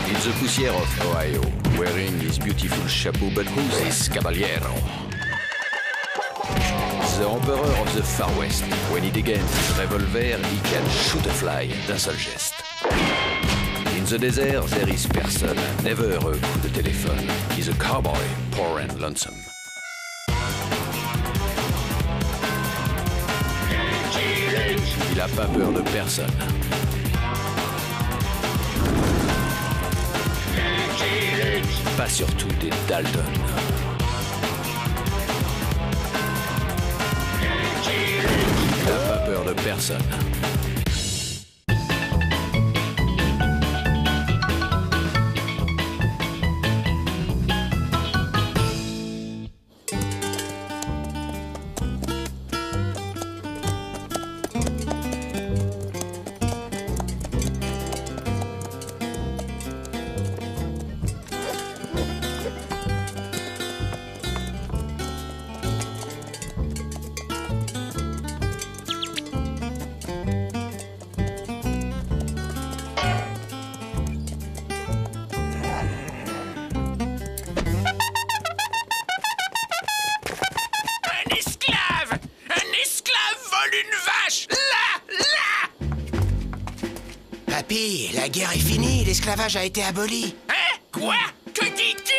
In the poussière of Ohio, wearing his beautiful chapeau, but who's this caballero? The emperor of the Far West. When he degains his revolver, he can shoot a fly d'un seul geste. In the desert, there is person, never a coup de téléphone. He's a cowboy, poor and lonesome. Il a pas peur de personne. Pas surtout des Dalton. Il n'a pas peur de personne. Papy, la guerre est finie, l'esclavage a été aboli. Hein? Quoi? Que dis-tu?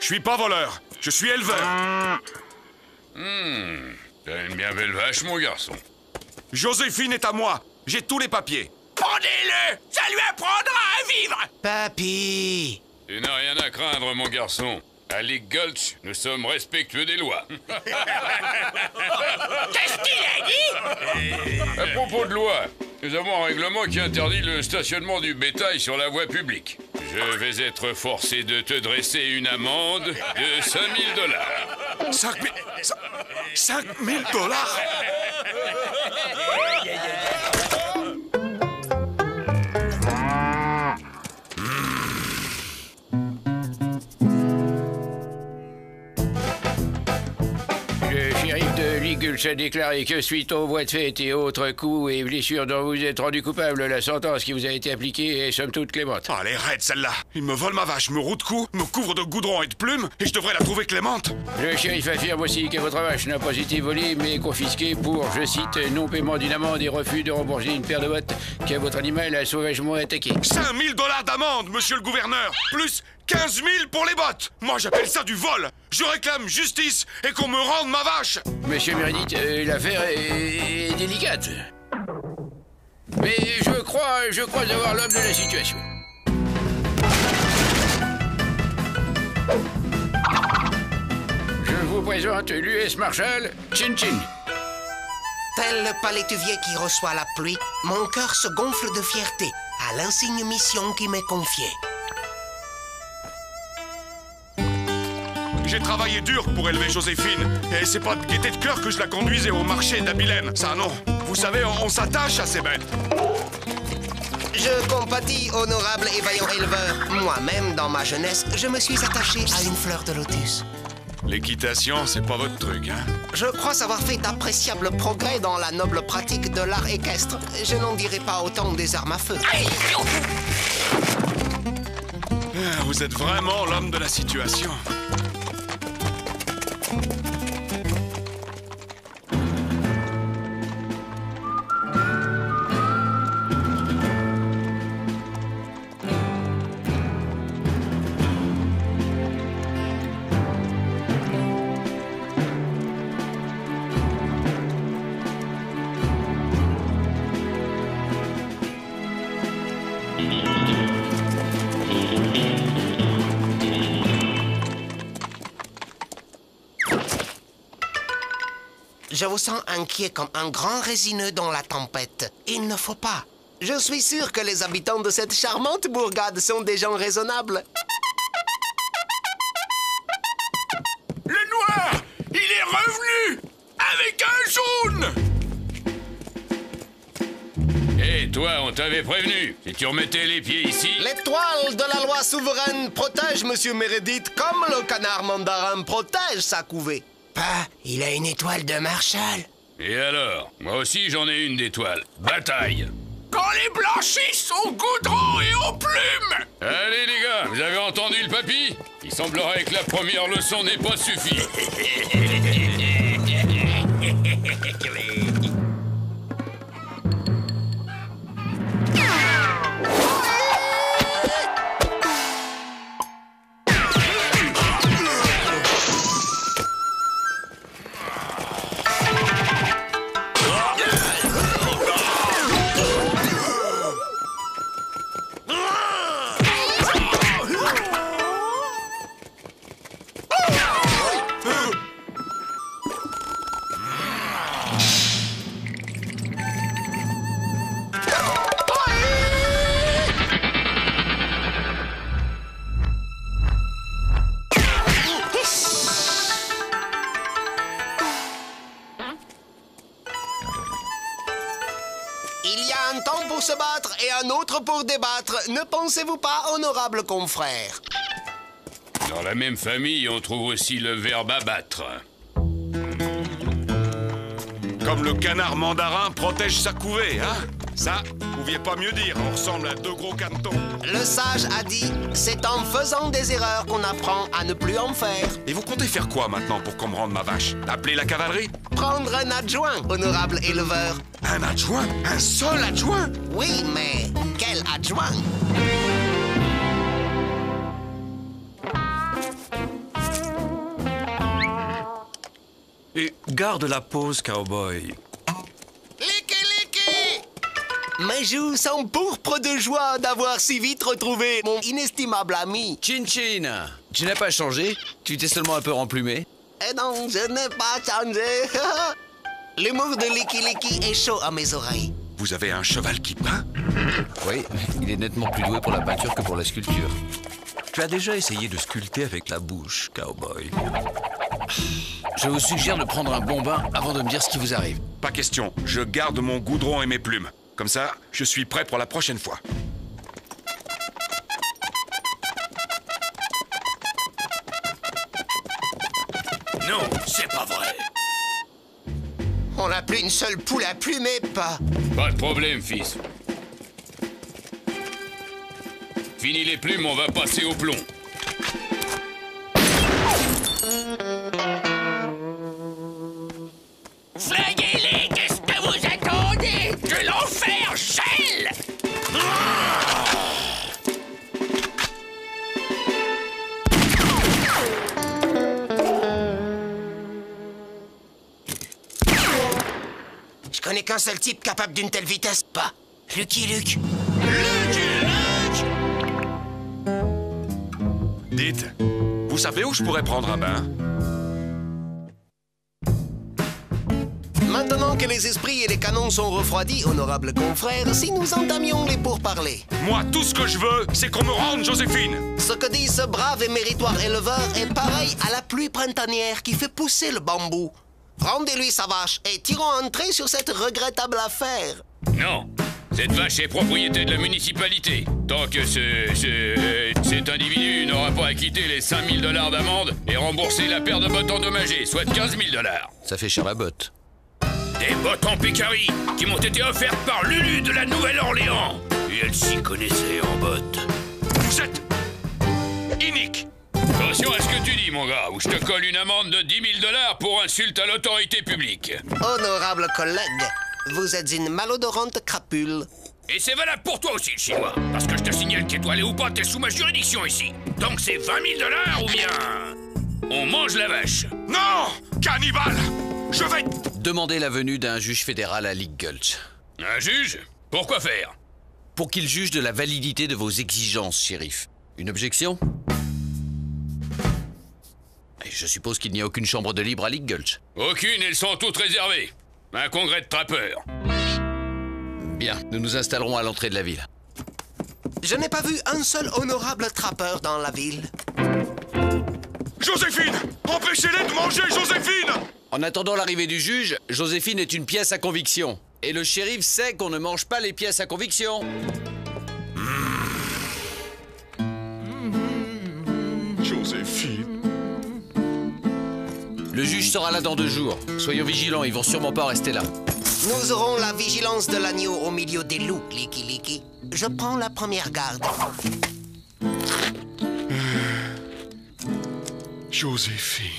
Je suis pas voleur, je suis éleveur. T'as une bien belle vache, mon garçon. Joséphine est à moi, j'ai tous les papiers. Pendez-le! Ça lui apprendra à vivre! Papy! Tu n'as rien à craindre, mon garçon. À Lake Gulch, nous sommes respectueux des lois. Qu'est-ce qu'il a dit? À propos de loi, nous avons un règlement qui interdit le stationnement du bétail sur la voie publique. Je vais être forcé de te dresser une amende de 5 000 $. 5 000 dollars? Le shérif de Ligulch a déclaré que suite aux voies de fait et autres coups et blessures dont vous êtes rendu coupable, la sentence qui vous a été appliquée est somme toute clémente. Oh, elle est raide celle-là. Il me vole ma vache, me roue de coups, me couvre de goudron et de plumes, et je devrais la trouver clémente. Le shérif affirme aussi que votre vache n'a pas été volée, mais confisquée pour, je cite, non-paiement d'une amende et refus de rembourser une paire de bottes que votre animal a sauvagement attaqué. 5 000 $ d'amende, monsieur le gouverneur, plus 15 000 pour les bottes. Moi, j'appelle ça du vol. Je réclame justice et qu'on me rende ma vache. Monsieur Meredith, l'affaire est délicate. Mais je crois avoir l'homme de la situation. Je vous présente l'US Marshal Chin Chin. Tel le palétuvier qui reçoit la pluie, mon cœur se gonfle de fierté à l'insigne mission qui m'est confiée. J'ai travaillé dur pour élever Joséphine, et c'est pas de gaieté de cœur que je la conduisais au marché d'Abilène. Ça, non. Vous savez, on s'attache à ces bêtes. Je compatis, honorable et vaillant éleveur. Moi-même, dans ma jeunesse, je me suis attaché à une fleur de lotus. L'équitation, c'est pas votre truc, hein? Je crois avoir fait d'appréciables progrès dans la noble pratique de l'art équestre. Je n'en dirai pas autant des armes à feu. Vous êtes vraiment l'homme de la situation. Je vous sens inquiet comme un grand résineux dans la tempête. Il ne faut pas. Je suis sûr que les habitants de cette charmante bourgade sont des gens raisonnables. Le noir! Il est revenu! Avec un jaune! Hé, toi, on t'avait prévenu. Si tu remettais les pieds ici... L'étoile de la loi souveraine protège Monsieur Meredith comme le canard mandarin protège sa couvée. Pas, il a une étoile de Marshall. Et alors? Moi aussi j'en ai une d'étoile. Bataille! Quand les blanchissent au goudron et aux plumes! Allez les gars, vous avez entendu le papy? Il semblerait que la première leçon n'ait pas suffi. Il y a un temps pour se battre et un autre pour débattre. Ne pensez-vous pas, honorable confrère? Dans la même famille, on trouve aussi le verbe abattre. Comme le canard mandarin protège sa couvée, hein? Ça, vous pouviez pas mieux dire, on ressemble à deux gros canetons. Le sage a dit, c'est en faisant des erreurs qu'on apprend à ne plus en faire. Et vous comptez faire quoi maintenant pour qu'on me rende ma vache? Appeler la cavalerie? Prendre un adjoint, honorable éleveur. Un adjoint? Un seul adjoint? Oui, mais quel adjoint? Et garde la pause, cowboy. Mes joues sont pourpres de joie d'avoir si vite retrouvé mon inestimable ami. Chin Chin, tu n'as pas changé? Tu t'es seulement un peu remplumé? Eh non, je n'ai pas changé. L'humour de Licky Licky est chaud à mes oreilles. Vous avez un cheval qui peint? Oui, il est nettement plus doué pour la peinture que pour la sculpture. Tu as déjà essayé de sculpter avec la bouche, cowboy. Je vous suggère de prendre un bon bain avant de me dire ce qui vous arrive. Pas question, je garde mon goudron et mes plumes. Comme ça, je suis prêt pour la prochaine fois. Non, c'est pas vrai. On n'a plus une seule poule à plumer, pas. Pas de problème, fils. Fini les plumes, on va passer au plomb. Flinguez-les, qu'est-ce que vous attendez? Que l'enfer gèle! Je connais qu'un seul type capable d'une telle vitesse, pas. Lucky Luke. Dites, vous savez où je pourrais prendre un bain? Maintenant que les esprits et les canons sont refroidis, honorable confrère, si nous entamions les pourparlers. Moi, tout ce que je veux, c'est qu'on me rende Joséphine. Ce que dit ce brave et méritoire éleveur est pareil à la pluie printanière qui fait pousser le bambou. Rendez-lui sa vache et tirons un trait sur cette regrettable affaire. Non, cette vache est propriété de la municipalité. Tant que cet individu n'aura pas acquitté les 5 000 $ d'amende et remboursé la paire de bottes endommagées, soit 15 000 $. Ça fait cher la botte. Des bottes en pécari qui m'ont été offertes par Lulu de la Nouvelle-Orléans. Et elle s'y connaissait en bottes. Vous êtes inique. Attention à ce que tu dis, mon gars, ou je te colle une amende de 10 000 $ pour insulte à l'autorité publique. Honorable collègue, vous êtes une malodorante crapule. Et c'est valable pour toi aussi, le chinois. Parce que je te signale qu'étoilé ou pas, t'es sous ma juridiction ici. Donc c'est 20 000 $ ou bien... on mange la vache. Non, cannibale. Je vais... Demandez la venue d'un juge fédéral à League Gulch. Un juge? Pourquoi faire? Pour qu'il juge de la validité de vos exigences, shérif. Une objection? Et je suppose qu'il n'y a aucune chambre de libre à League Gulch. Aucune, elles sont toutes réservées. Un congrès de trappeurs. Bien, nous nous installerons à l'entrée de la ville. Je n'ai pas vu un seul honorable trappeur dans la ville. Joséphine! Empêchez-les de manger Joséphine! En attendant l'arrivée du juge, Joséphine est une pièce à conviction. Et le shérif sait qu'on ne mange pas les pièces à conviction. Joséphine... Le Le juge sera là dans 2 jours. Soyons vigilants, ils vont sûrement pas rester là. Nous aurons la vigilance de l'agneau au milieu des loups, Licky Licky. Je prends la première garde. Joséphine.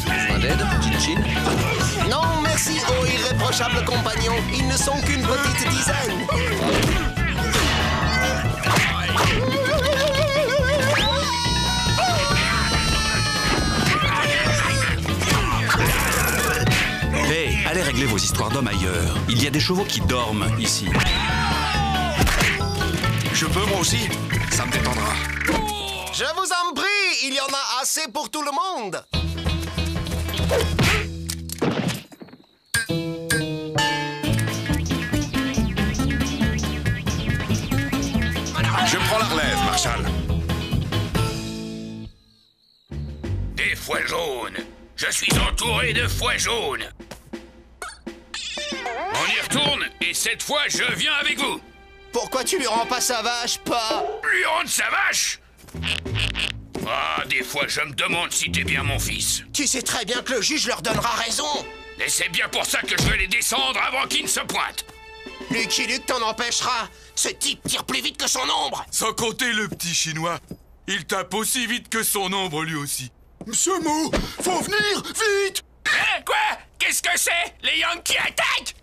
Besoin d'aide, Chin-Chin? Non, merci, oh irréprochable compagnon. Ils ne sont qu'une petite dizaine. Hey, allez régler vos histoires d'hommes ailleurs. Il y a des chevaux qui dorment ici. Je peux moi aussi? Ça me détendra. Je vous en prie, il y en a assez pour tout le monde. Je prends la relève, Marshall. Des foies jaunes. Je suis entouré de foies jaunes. On y retourne, et cette fois, je viens avec vous. Pourquoi tu lui rends pas sa vache, pas? Lui rendre sa vache? Ah, des fois, je me demande si t'es bien mon fils. Tu sais très bien que le juge leur donnera raison. Et c'est bien pour ça que je veux les descendre avant qu'ils ne se pointent. Lucky Luke t'en empêchera. Ce type tire plus vite que son ombre. Sans compter le petit chinois. Il tape aussi vite que son ombre lui aussi. Monsieur Mo, faut venir, vite! Hein, quoi? Qu'est-ce que c'est? Les Yankees attaquent?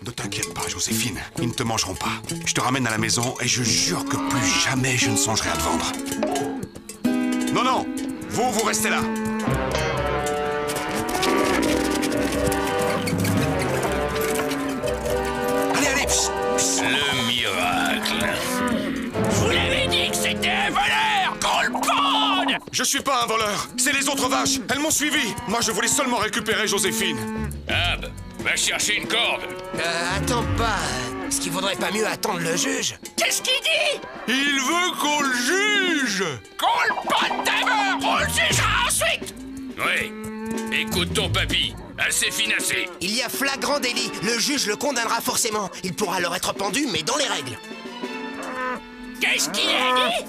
Ne t'inquiète pas, Joséphine. Ils ne te mangeront pas. Je te ramène à la maison et je jure que plus jamais je ne songerai à te vendre. Non, non! Vous restez là. Allez, psst, psst. Le miracle. Je vous l'avais dit que c'était un voleur, Goldbone! Je suis pas un voleur, c'est les autres vaches. Elles m'ont suivi. Moi, je voulais seulement récupérer Joséphine. Ab, va chercher une corde. Attends pas. Est-ce qu'il vaudrait pas mieux attendre le juge? Qu'est-ce qu'il dit? Il veut qu'on le juge. Goldbone d'abord, on le jugera ensuite. Oui. Écoute ton papy, assez finassé. Il y a flagrant délit. Le juge le condamnera forcément. Il pourra leur être pendu, mais dans les règles. Qu'est-ce qu'il a dit?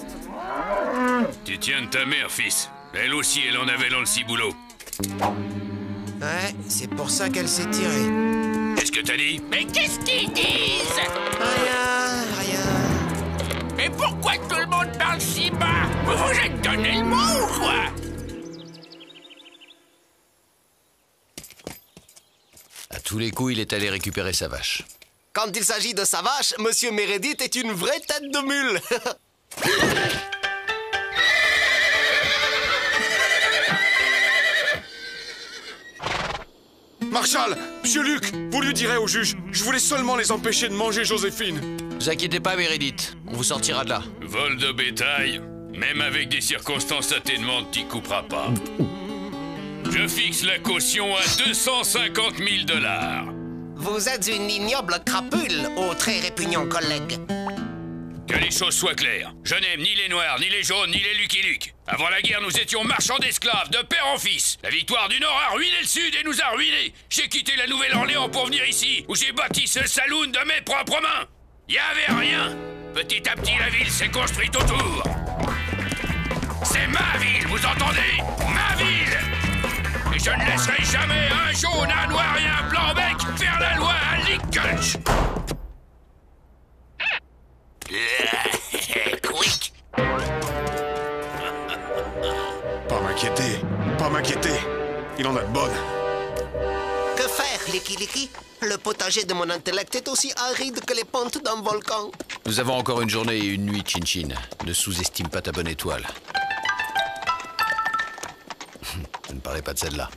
Tu tiens de ta mère, fils. Elle aussi, elle en avait dans le ciboulot. Ouais, c'est pour ça qu'elle s'est tirée. Qu'est-ce que t'as dit? Mais qu'est-ce qu'ils disent? Rien. Mais pourquoi tout le monde parle si bas? Vous vous êtes donné le mot ou quoi? À tous les coups, il est allé récupérer sa vache. Quand il s'agit de sa vache, Monsieur Meredith est une vraie tête de mule. Marshall, Monsieur Luc, vous lui direz au juge. Je voulais seulement les empêcher de manger Joséphine. Vous inquiétez pas, Meredith. On vous sortira de là. Vol de bétail, même avec des circonstances atténuantes, t'y couperas pas. Je fixe la caution à 250 000 $. Vous êtes une ignoble crapule, ô très répugnant collègue. Que les choses soient claires. Je n'aime ni les noirs, ni les jaunes, ni les Lucky Luke. Avant la guerre, nous étions marchands d'esclaves, de père en fils. La victoire du Nord a ruiné le Sud et nous a ruinés. J'ai quitté la Nouvelle-Orléans pour venir ici, où j'ai bâti ce saloon de mes propres mains. Y avait rien. Petit à petit, la ville s'est construite autour. C'est ma ville, vous entendez? Ma ville. Et je ne laisserai jamais un jaune, un noir et un blanc bec faire la loi à Lincoln. Quick. Pas m'inquiéter. Il en a de bonnes. Que faire, Licky Licky? Le potager de mon intellect est aussi aride que les pentes d'un volcan. Nous avons encore une journée et une nuit, Chin-Chin. Ne sous-estime pas ta bonne étoile. Je ne parlais pas de celle-là.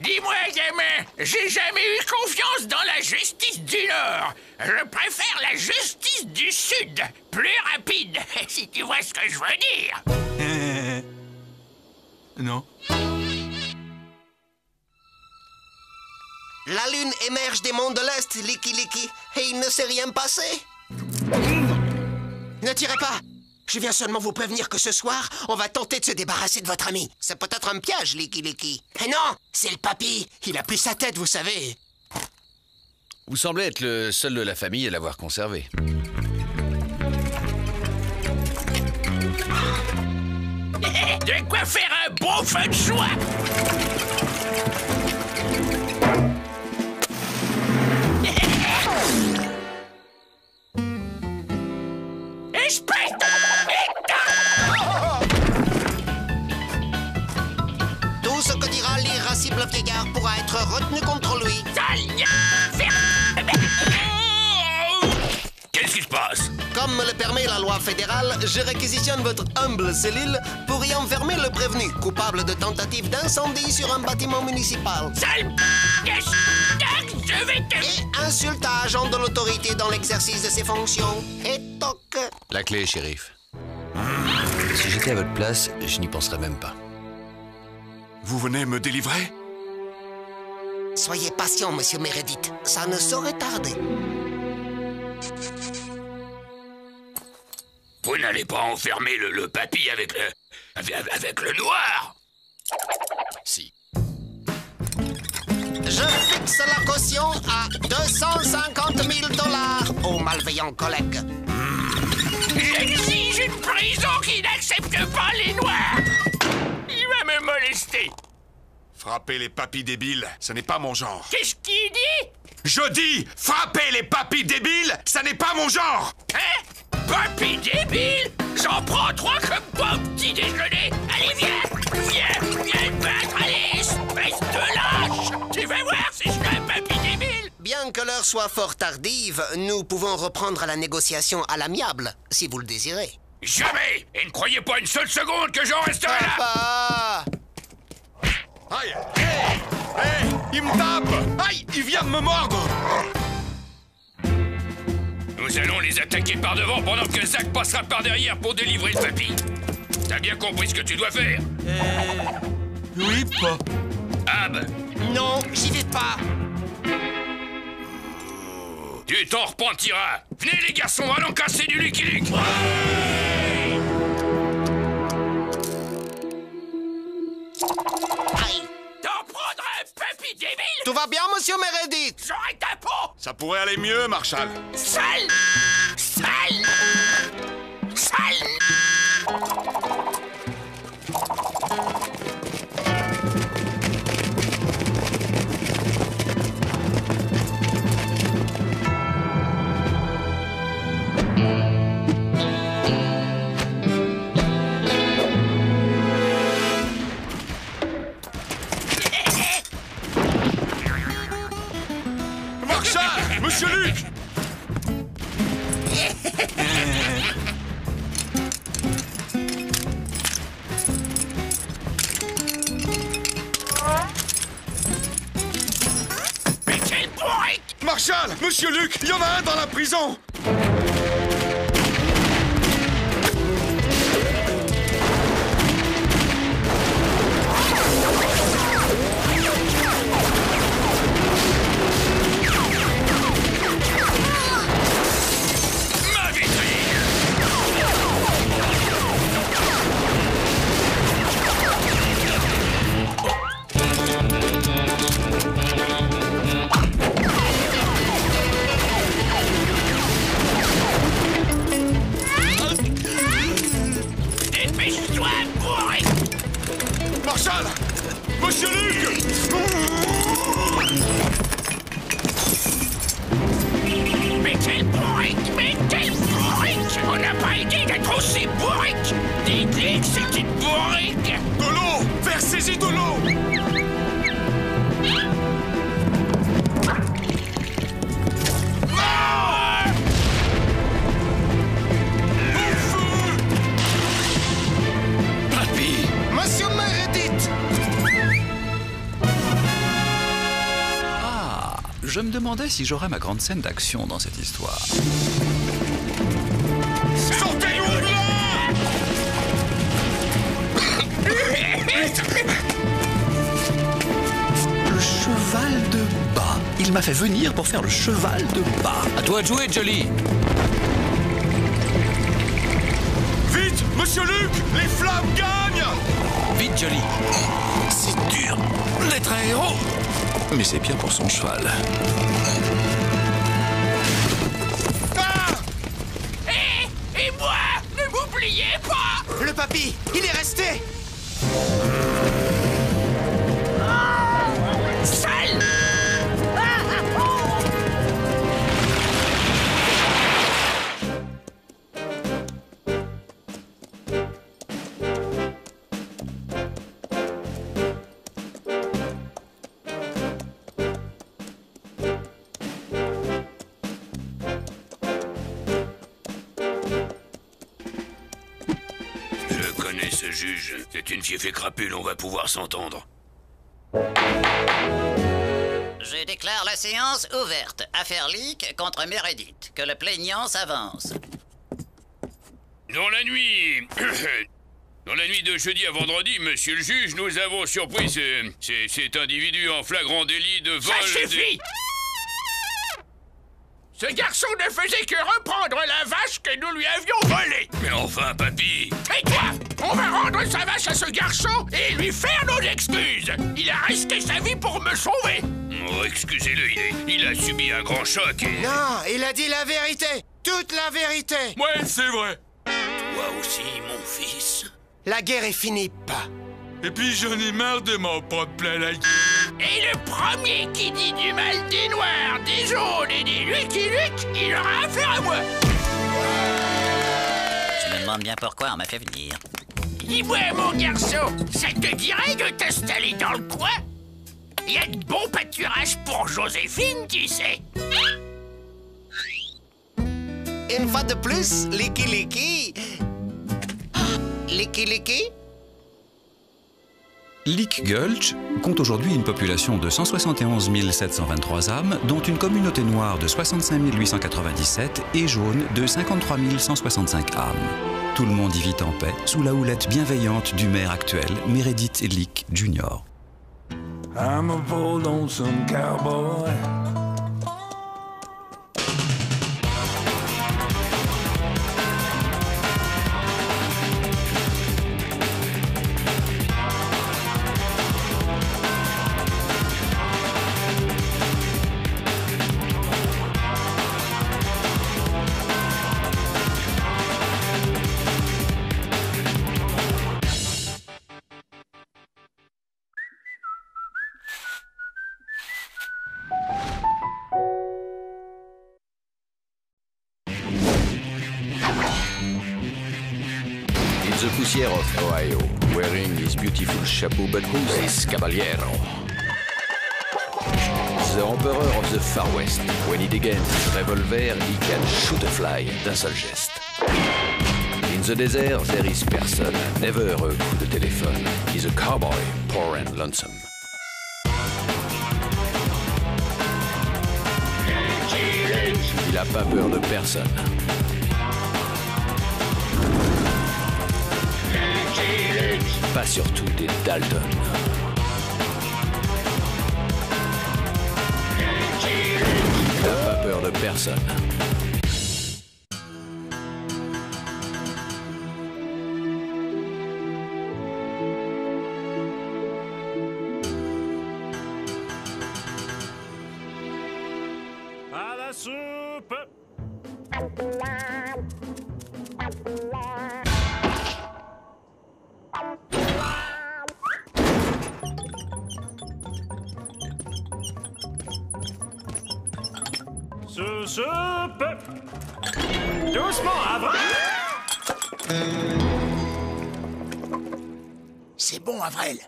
Dis-moi, gamin, j'ai jamais eu confiance dans la justice du Nord. Je préfère la justice du Sud, plus rapide, si tu vois ce que je veux dire. Non. La lune émerge des monts de l'Est, Licky Licky, et il ne s'est rien passé. Ne tirez pas. Je viens seulement vous prévenir que ce soir, on va tenter de se débarrasser de votre ami. C'est peut-être un piège, Licky Licky. Eh non, c'est le papy. Il a plus sa tête, vous savez. Vous semblez être le seul de la famille à l'avoir conservé. De quoi faire un bon feu de joie. Espèce de... Tout ce que dira l'irascible vieillard pourra être retenu contre lui. Qu'est-ce qui se passe? Comme me le permet la loi fédérale, je réquisitionne votre humble cellule pour y enfermer le prévenu, coupable de tentative d'incendie sur un bâtiment municipal. Sale... Je vais te... Et insulte à agent de l'autorité dans l'exercice de ses fonctions. Et toc. La clé, shérif. Si j'étais à votre place, je n'y penserais même pas. Vous venez me délivrer? Soyez patient, monsieur Meredith. Ça ne saurait tarder. Vous n'allez pas enfermer le papy avec le... avec le noir? Si. Je fixe la caution à 250 000 $, ô malveillant collègue. J'exige une prison qui n'accepte pas les noirs. Il va me molester. Frapper les papys débiles, ce n'est pas mon genre. Qu'est-ce qu'il dit? Je dis, frapper les papys débiles, ça n'est pas mon genre. Hein? Papy débile? J'en prends 3 comme toi au petit déjeuner. Allez, viens te battre, allez, espèce de lâche. Tu vas voir si je suis un papy débile. Bien que l'heure soit fort tardive, nous pouvons reprendre la négociation à l'amiable, si vous le désirez. Jamais. Et ne croyez pas une seule seconde que j'en resterai là. Papa! Aïe! Hey! Hey! Il me tape! Aïe! Il vient de me mordre! Nous allons les attaquer par devant pendant que Zach passera par derrière pour délivrer le papy. T'as bien compris ce que tu dois faire? Oui, pas. Ab, Non, j'y vais pas. tu t'en repentiras. Venez les garçons, allons casser du Lucky Luke. Aïe! T'en prendras un papy débile. Tout va bien, monsieur Meredith? J'aurai ta peau. Ça pourrait aller mieux, Marshall. Sale. Sale. Sale. Marshall! Monsieur Luc! Mais quel bourrique. Marshall! Monsieur Luc! Il y en a un dans la prison! Ma vitrine. Dépêche-toi, bourrique. Marshall! Monsieur Luc! Mais quel bourrique. Mais quel bourrique. On n'a pas idée d'être aussi bourrique. Dites-lui que c'est une bourrique. De l'eau! Versez-y de l'eau! Ah! Papy! Monsieur Meredith! Ah, je me demandais si j'aurais ma grande scène d'action dans cette histoire. Sortez-nous de là! Le cheval de bas. il m'a fait venir pour faire le cheval de bas. À toi de jouer, Jolly. Vite, Monsieur Luc, les flammes gagnent! Vite, Jolly. C'est dur d'être un héros, mais c'est bien pour son cheval. Et moi, ne m'oubliez pas! Le papy, il est resté. Sale! Je connais ce juge. C'est une fiefée crapule, on va pouvoir s'entendre. Je déclare la séance ouverte. Affaire Leak contre Meredith. Que le plaignant s'avance. Dans la nuit... Dans la nuit de jeudi à vendredi, monsieur le juge, nous avons surpris cet individu en flagrant délit de vol... Ça suffit! Ce garçon ne faisait que reprendre la vache que nous lui avions volée. Mais enfin, papy... Et toi, on va rendre sa vache à ce garçon et lui faire nos excuses. Il a risqué sa vie pour me sauver. Oh, excusez-le, il a subi un grand choc et... Non, il a dit la vérité. Toute la vérité. Ouais, c'est vrai. Toi aussi, mon fils. La guerre est finie, pas. Et puis j'en ai marre de m'en prendre plein la gueule. Et le premier qui dit du mal des Noirs, des Jaunes et des Lucky Luke, il aura affaire à moi. Je me demande bien pourquoi on m'a fait venir. Dis-moi, mon garçon, ça te dirait de t'installer dans le coin? Il y a de bons pâturages pour Joséphine, tu sais. Une fois de plus, Licky Licky. Licky Licky? Leak Gulch compte aujourd'hui une population de 171 723 âmes, dont une communauté noire de 65 897 et jaune de 53 165 âmes. Tout le monde y vit en paix, sous la houlette bienveillante du maire actuel, Meredith Leak Jr. I'm a bold lonesome cowboy. The poussière of Ohio, wearing his beautiful chapeau, but who's this caballero? The emperor of the Far West. When he degains his revolver, he can shoot a fly d'un seul geste. In the desert, there is person, never a coup de téléphone. He's a cowboy, poor and lonesome. Il a pas peur de personne. Pas surtout des Dalton. Il n'a pas peur de personne. À la soupe. Soupe. Doucement, avant. C'est bon, Avril.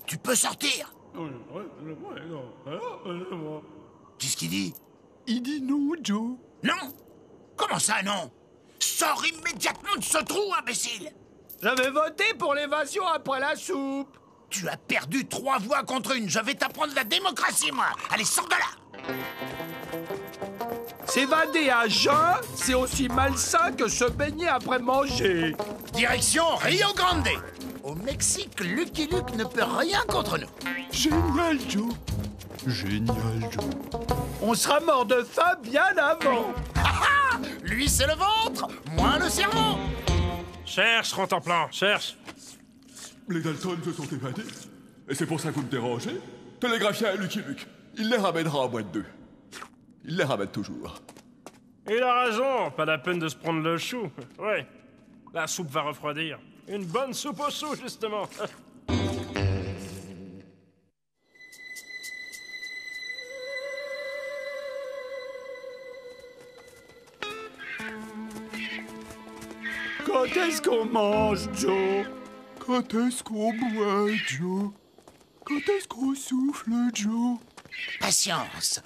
Tu peux sortir. Qu'est-ce qu'il dit? Il dit non, Joe. Non? Comment ça, non? Sors immédiatement de ce trou, imbécile! J'avais voté pour l'évasion après la soupe. Tu as perdu 3 voix contre 1. Je vais t'apprendre la démocratie, moi. Allez, sors de là! S'évader à jeun, c'est aussi malsain que se baigner après manger. Direction Rio Grande. Au Mexique, Lucky Luke ne peut rien contre nous. Génial, Joe. Génial, Joe. On sera mort de faim bien avant. Lui, c'est le ventre, moi le cerveau. Cherche, Rontemplan, cherche. Les Dalton se sont évadés. Et c'est pour ça que vous me dérangez. Télégraphiez à Lucky Luke. Il les ramènera en moins de 2. Il les ramène toujours. Il a raison, pas la peine de se prendre le chou. Ouais, la soupe va refroidir. Une bonne soupe au chou, justement. Quand est-ce qu'on mange, Joe? Quand est-ce qu'on boit, Joe? Quand est-ce qu'on souffle, Joe? Patience.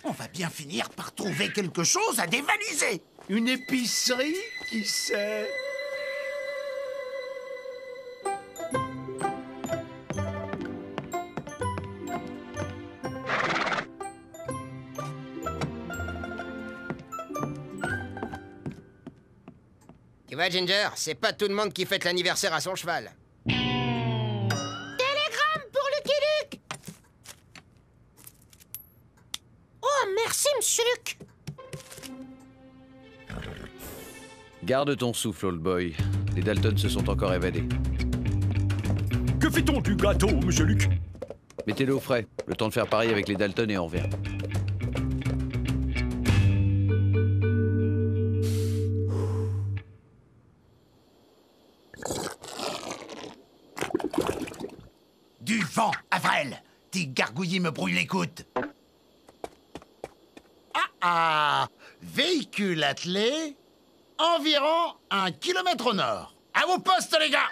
On va bien finir par trouver quelque chose à dévaliser. Une épicerie, qui sait? Tu vois, Ginger, c'est pas tout le monde qui fête l'anniversaire à son cheval. Télégramme pour Lucky Luke. Oh, merci, monsieur Luke. Garde ton souffle, old boy. Les Dalton se sont encore évadés. Que fait-on du gâteau, monsieur Luke? Mettez-le au frais. Le temps de faire pareil avec les Dalton et on revient. Du vent, Avrel. Tes gargouillis me brouillent l'écoute. Ah, véhicule attelé, environ 1 kilomètre au nord. À vos postes, les gars.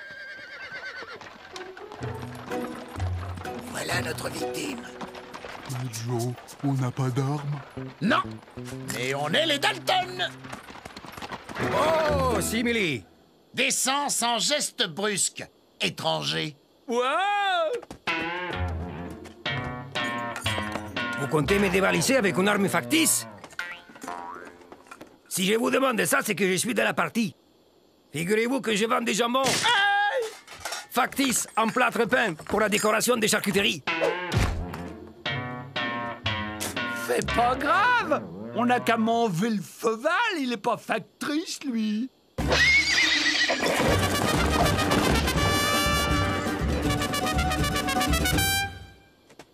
Voilà notre victime. Mais Joe, on n'a pas d'armes. Non, mais on est les Dalton. Oh, simili. Descends sans geste brusque, étranger. Wow! Vous comptez me dévaliser avec une arme factice? Si je vous demande ça, c'est que je suis de la partie. Figurez-vous que je vends des jambons factices en plâtre peint pour la décoration des charcuteries. C'est pas grave. On n'a qu'à m'enlever le feval, il est pas factrice, lui.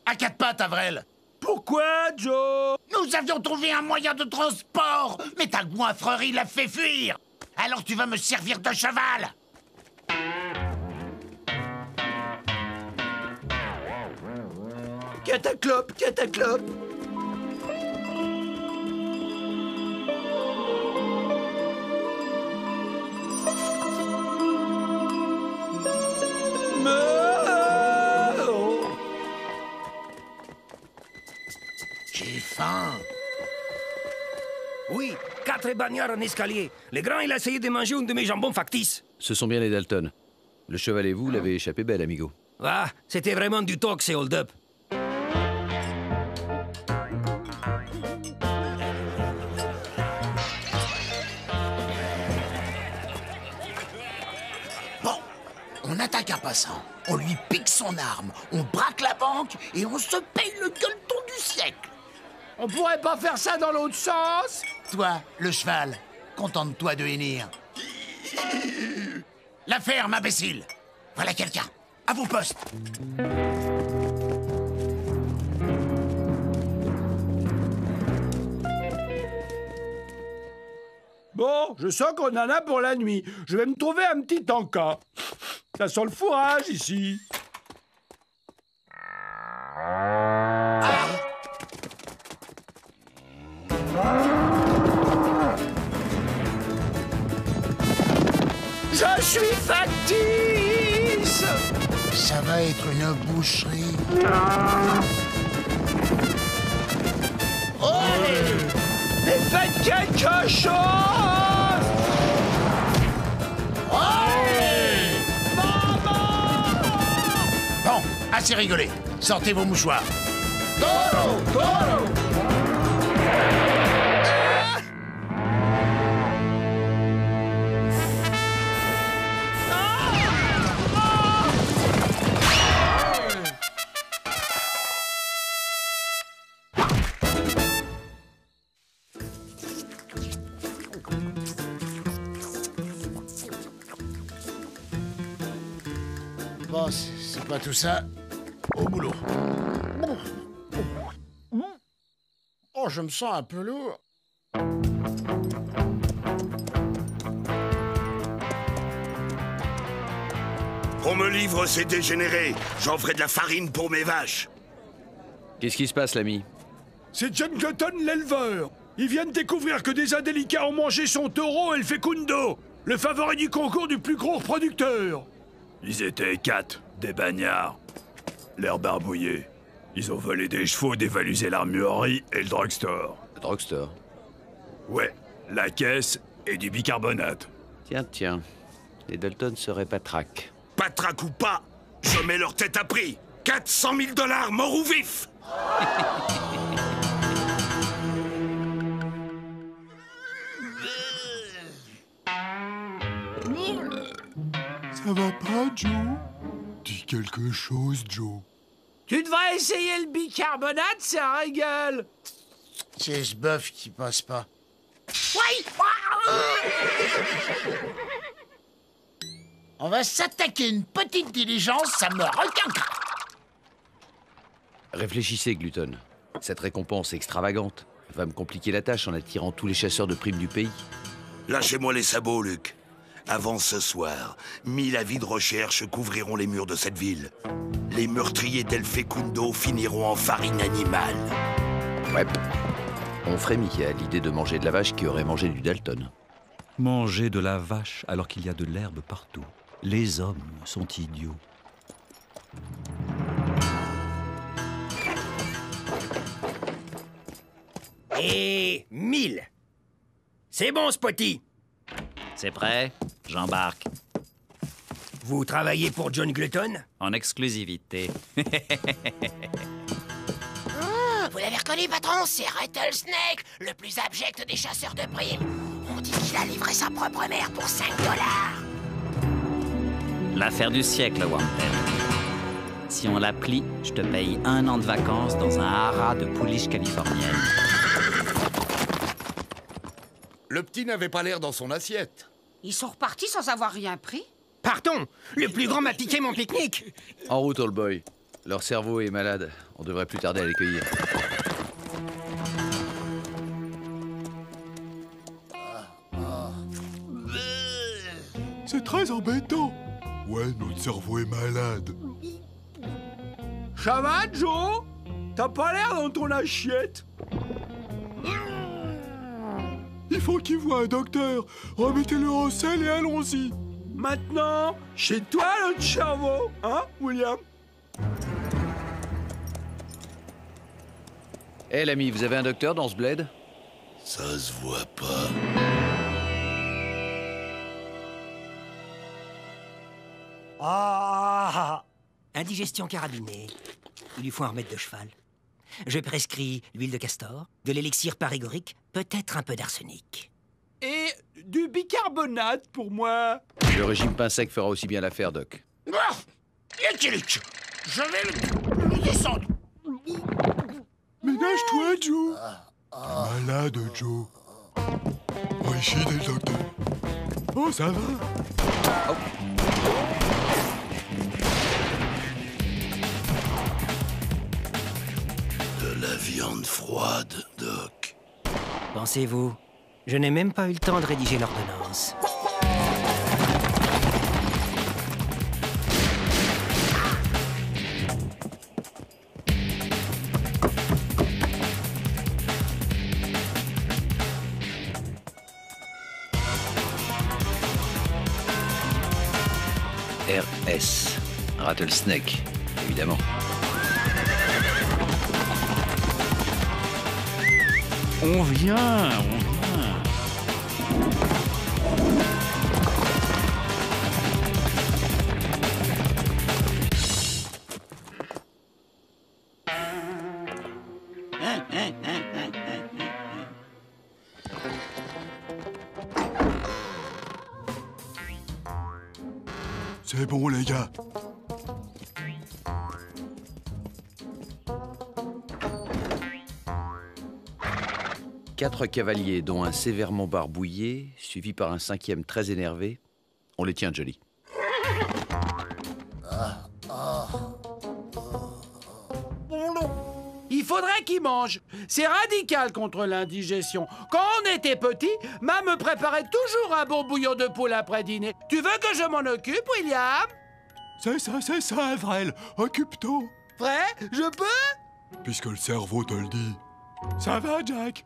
À 4 pattes, Avrel. Pourquoi, Joe? Nous avions trouvé un moyen de transport, mais ta goinfrerie l'a fait fuir. Alors tu vas me servir de cheval. Cataclope, cataclope. J'ai faim. Oui, 4 bagnards en escalier. Le grand, il a essayé de manger une de mes jambons factices. Ce sont bien les Dalton. Le cheval et vous l'avez échappé belle, amigo. Ah, c'était vraiment du talk, ces hold-up. Bon, on attaque un passant, on lui pique son arme, on braque la banque et on se paye le gueuleton du siècle. On pourrait pas faire ça dans l'autre sens? Toi, le cheval, contente-toi de hennir. La ferme, imbécile. Voilà quelqu'un. À vos postes. Bon, je sens qu'on en a pour la nuit. Je vais me trouver un petit encas. Ça sent le fourrage, ici. Je suis factice! Ça va être une boucherie. Oh! Mais faites quelque chose! Bon, assez rigolé. Sortez vos mouchoirs. Toro! Toro! Bon, c'est pas tout ça. Au boulot. Oh, je me sens un peu lourd. On me livre ces dégénérés. J'en ferai de la farine pour mes vaches. Qu'est-ce qui se passe, l'ami? C'est John Glutton, l'éleveur. Il vient de découvrir que des indélicats ont mangé son taureau El Fecundo, le favori du concours du plus gros reproducteur. Ils étaient 4, des bagnards. L'air barbouillé. Ils ont volé des chevaux, dévalisé l'armurerie et le drugstore. Le drugstore? Ouais, la caisse et du bicarbonate. Tiens. Les Dalton seraient patraques. Patraque ou pas, je mets leur tête à prix. 400 000 $, mort ou vif. Ça va pas, Joe? Dis quelque chose, Joe. Tu devrais essayer le bicarbonate, c'est un régal. C'est ce bœuf qui passe pas. On va s'attaquer une petite diligence, ça me regarde. Réfléchissez, Glutton. Cette récompense extravagante va me compliquer la tâche en attirant tous les chasseurs de primes du pays. Lâchez-moi les sabots, Luc. Avant ce soir, 1000 avis de recherche couvriront les murs de cette ville. Les meurtriers d'El Fecundo finiront en farine animale. Ouais. On frémit à l'idée de manger de la vache qui aurait mangé du Dalton. Manger de la vache alors qu'il y a de l'herbe partout. Les hommes sont idiots. Et 1000. C'est bon, Spotty. C'est prêt, j'embarque. Vous travaillez pour John Glutton? En exclusivité. Vous l'avez reconnu, patron? C'est Rattlesnake, le plus abject des chasseurs de primes. On dit qu'il a livré sa propre mère pour 5 $. L'affaire du siècle, Wampel. Si on la plie, je te paye 1 an de vacances dans un haras de pouliche californienne. Le petit n'avait pas l'air dans son assiette. Ils sont repartis sans avoir rien pris? Pardon, le plus grand m'a piqué mon pique-nique. En route, old boy. Leur cerveau est malade. On devrait plus tarder à les cueillir. C'est très embêtant. Ouais, notre cerveau est malade. Ça va, Joe? T'as pas l'air dans ton assiette. Il faut qu'il voie un docteur. Remettez-le au sel et allons-y. Maintenant, chez toi, notre cerveau, hein, William? Eh, l'ami, vous avez un docteur dans ce bled? Ça se voit pas. Ah! Indigestion carabinée. Il lui faut un remède de cheval. Je prescris l'huile de castor, de l'élixir parégorique, peut-être un peu d'arsenic. Et du bicarbonate pour moi. Le régime pain sec fera aussi bien l'affaire, Doc. Luc, je vais le descendre. Ménage-toi, Joe. T'es malade, Joe. Oh, ici, le docteur. Oh, ça va. Oh. De la viande froide, Doc. Pensez-vous, je n'ai même pas eu le temps de rédiger l'ordonnance. RS. Rattlesnake, évidemment. On vient. C'est bon, les gars. Quatre cavaliers, dont un sévèrement barbouillé, suivi par un 5e très énervé. On les tient, Jolly. Il faudrait qu'il mange. C'est radical contre l'indigestion. Quand on était petit, ma me préparait toujours un bon bouillon de poule après dîner. Tu veux que je m'en occupe, William? C'est ça, Evrel. Occupe-toi. Vrai? Je peux? Puisque le cerveau te le dit. Ça va, Jack?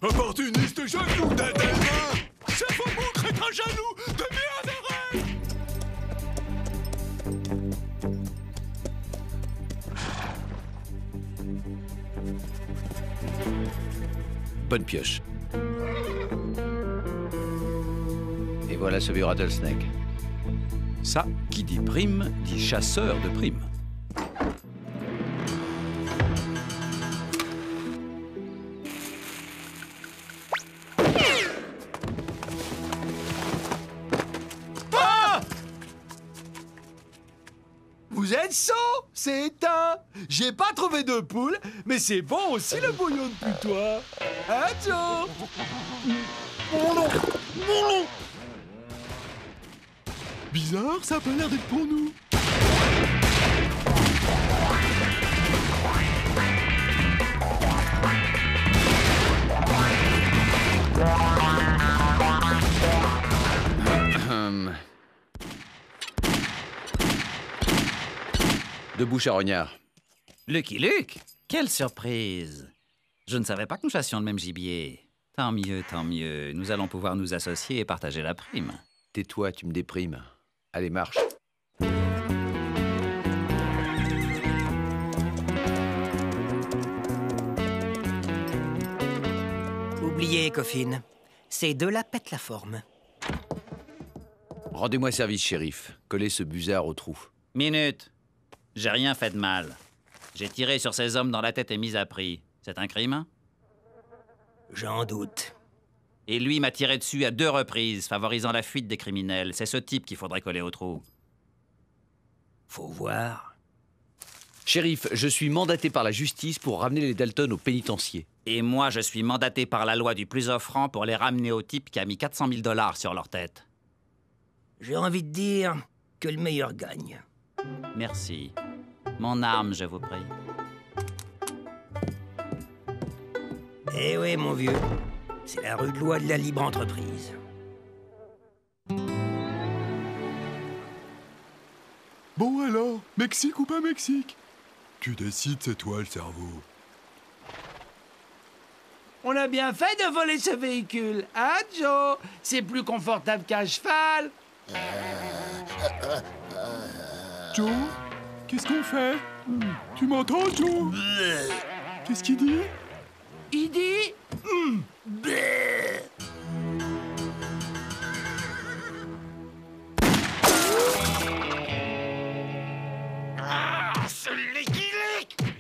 Opportuniste jaloux d'Adelma! C'est faux mon crétin jaloux de Béaverel! Bonne pioche. Et voilà ce vieux rattlesnake. Ça, qui dit prime, dit chasseur de primes. Vous êtes sot? C'est éteint. J'ai pas trouvé de poule, mais c'est bon aussi le bouillon de putois. Hein, Joe? Bizarre, ça a pas l'air d'être pour nous. Debout, charognard. Lucky Luke, quelle surprise! Je ne savais pas que nous chassions le même gibier. Tant mieux, tant mieux. Nous allons pouvoir nous associer et partager la prime. Tais-toi, tu me déprimes. Allez, marche. Oubliez, Coffin. Ces deux-là pètent la forme. Rendez-moi service, shérif. Collez ce busard au trou. Minute. J'ai rien fait de mal. J'ai tiré sur ces hommes dans la tête et mis à prix. C'est un crime? J'en doute. Et lui m'a tiré dessus à 2 reprises, favorisant la fuite des criminels. C'est ce type qu'il faudrait coller au trou. Faut voir. Shérif, je suis mandaté par la justice pour ramener les Dalton au pénitencier. Et moi, je suis mandaté par la loi du plus offrant pour les ramener au type qui a mis 400 000 $ sur leur tête. J'ai envie de dire que le meilleur gagne. Merci. Mon arme, je vous prie. Eh oui, mon vieux. C'est la rude loi de la libre entreprise. Bon alors, Mexique ou pas Mexique? Tu décides, c'est toi le cerveau. On a bien fait de voler ce véhicule, hein, Joe? C'est plus confortable qu'un cheval. Joe, qu'est-ce qu'on fait? Tu m'entends, Joe? Qu'est-ce qu'il dit? Il dit...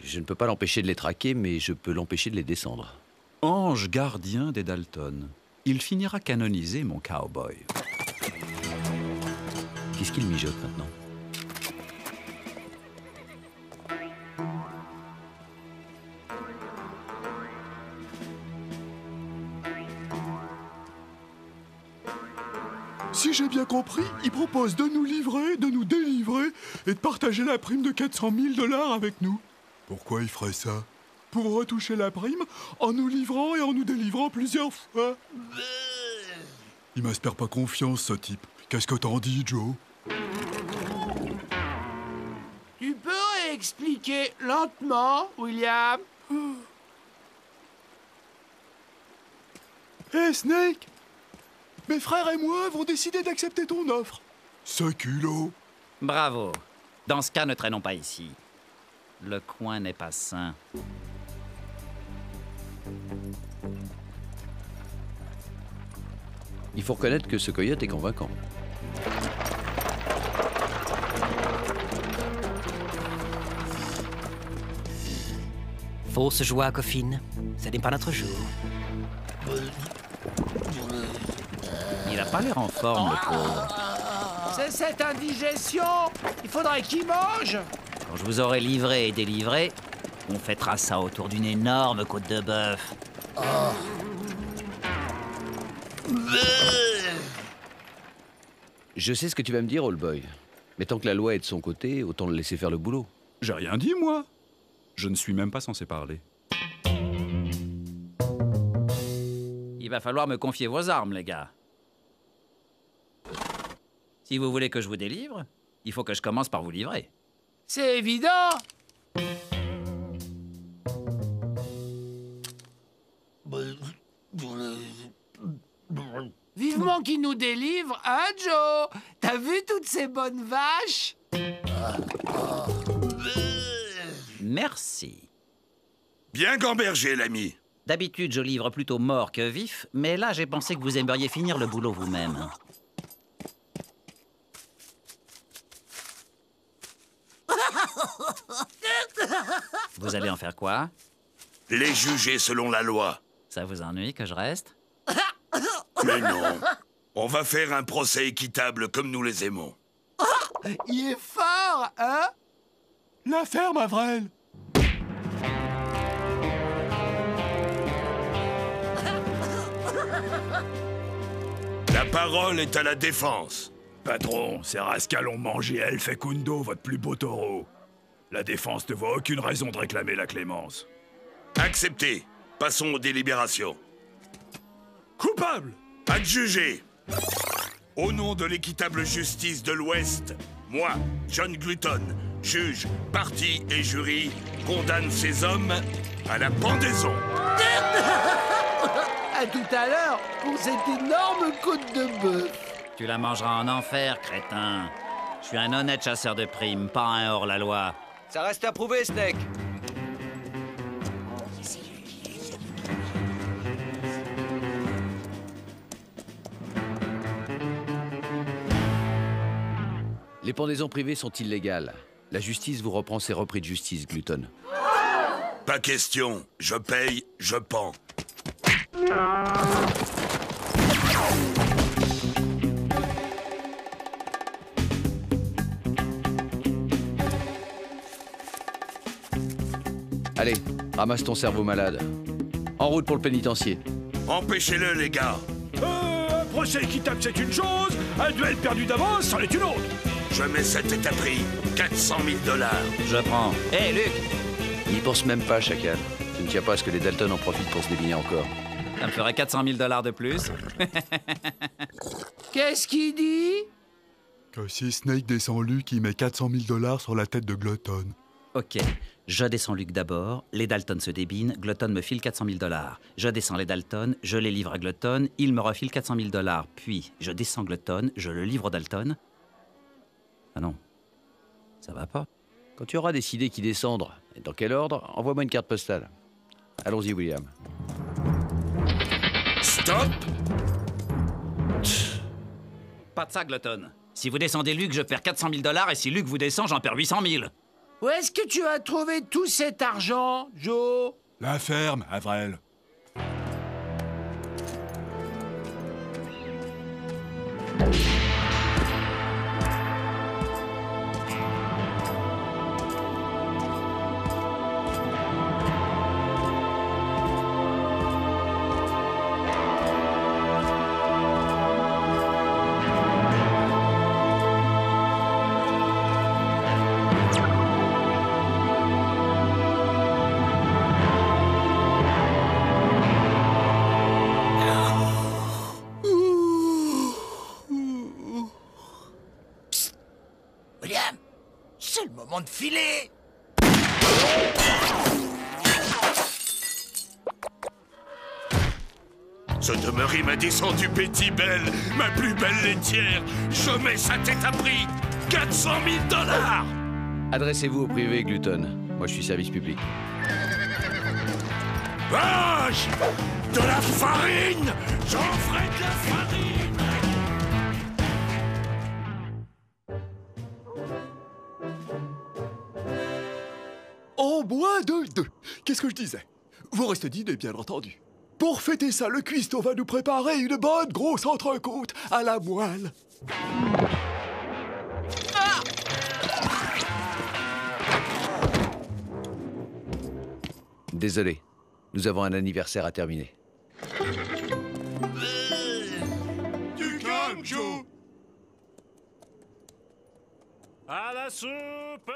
Je ne peux pas l'empêcher de les traquer, mais je peux l'empêcher de les descendre. Ange gardien des Dalton. Il finira canonisé, mon cowboy. Qu'est-ce qu'il mijote maintenant? Si j'ai bien compris, il propose de nous livrer, de nous délivrer et de partager la prime de 400 000 $ avec nous. Pourquoi il ferait ça? Pour retoucher la prime en nous livrant et en nous délivrant plusieurs fois. Il m'inspire pas confiance, ce type. Qu'est-ce que t'en dis, Joe? Tu peux expliquer lentement, William? Hé, Snake! Mes frères et moi avons décidé d'accepter ton offre. Ce culot! Bravo. Dans ce cas, ne traînons pas ici. Le coin n'est pas sain. Il faut reconnaître que ce coyote est convaincant. Fausse joie, Coffin. Ce n'est pas notre jour. Il a pas l'air en forme, le pauvre. C'est cette indigestion. Il faudrait qu'il mange. Quand je vous aurai livré et délivré, on fêtera ça autour d'une énorme côte de bœuf. Je sais ce que tu vas me dire, old boy. Mais tant que la loi est de son côté, autant le laisser faire le boulot. J'ai rien dit, moi. Je ne suis même pas censé parler. Il va falloir me confier vos armes, les gars. Si vous voulez que je vous délivre, il faut que je commence par vous livrer. C'est évident. Vivement qu'il nous délivre, hein, Joe? T'as vu toutes ces bonnes vaches? Merci. Bien gambergé, l'ami. D'habitude, je livre plutôt mort que vif, mais là, j'ai pensé que vous aimeriez finir le boulot vous-même. Vous allez en faire quoi? Les juger selon la loi. Ça vous ennuie que je reste? Mais non. On va faire un procès équitable comme nous les aimons. Il est fort, hein? La ferme, Avrel. La parole est à la défense. Patron, ces rascals ont mangé El Fecundo, votre plus beau taureau. La défense ne voit aucune raison de réclamer la clémence. Accepté. Passons aux délibérations. Coupable! Adjugé. Au nom de l'équitable justice de l'Ouest, moi, John Glutton, juge, partie et jury, condamne ces hommes à la pendaison. À tout à l'heure pour cette énorme côte de bœuf. Tu la mangeras en enfer, crétin. Je suis un honnête chasseur de primes, pas un hors-la-loi. Ça reste à prouver, Snake. Les pendaisons privées sont illégales. La justice vous reprend ses repris de justice, Glutton. Pas question. Je paye, je pends. Allez, ramasse ton cerveau malade. En route pour le pénitencier. Empêchez-le, les gars. Un procès équitable, c'est une chose. Un duel perdu d'avance, c'en est une autre. Je mets cet état prix. 400 000 $. Je prends. Hé, Luc! N'y pense même pas, Chacal. Tu ne tiens pas à ce que les Dalton en profitent pour se débiner encore. Ça me ferait 400 000 $ de plus. Qu'est-ce qu'il dit? Que si Snake descend Luke, il met 400 000 $ sur la tête de Glutton. Ok, je descends Luc d'abord, les Dalton se débinent, Glutton me file 400 000 $. Je descends les Dalton, je les livre à Glutton, il me refile 400 000 $. Puis, je descends Glutton, je le livre aux Dalton. Ah non, ça va pas. Quand tu auras décidé qui descendre et dans quel ordre, envoie-moi une carte postale. Allons-y, William. Stop! Pas de ça, Glutton. Si vous descendez Luc, je perds 400 000 $, et si Luc vous descend, j'en perds 800 000. Où est-ce que tu as trouvé tout cet argent, Joe? La ferme, Avrel. William, c'est le moment de filer. Ce demeurie m'a descendu Betty Belle, ma plus belle laitière. Je mets sa tête à prix. 400 000 $. Adressez-vous au privé, Glutton. Moi, je suis service public. Vache! De la farine! J'en ferai de la farine! En moins de deux. Qu'est-ce que je disais? Vous restez dîner, bien entendu. Pour fêter ça, le cuistot va nous préparer une bonne grosse entrecôte à la moelle. Désolé, nous avons un anniversaire à terminer. Du calme, Joe. À la soupe!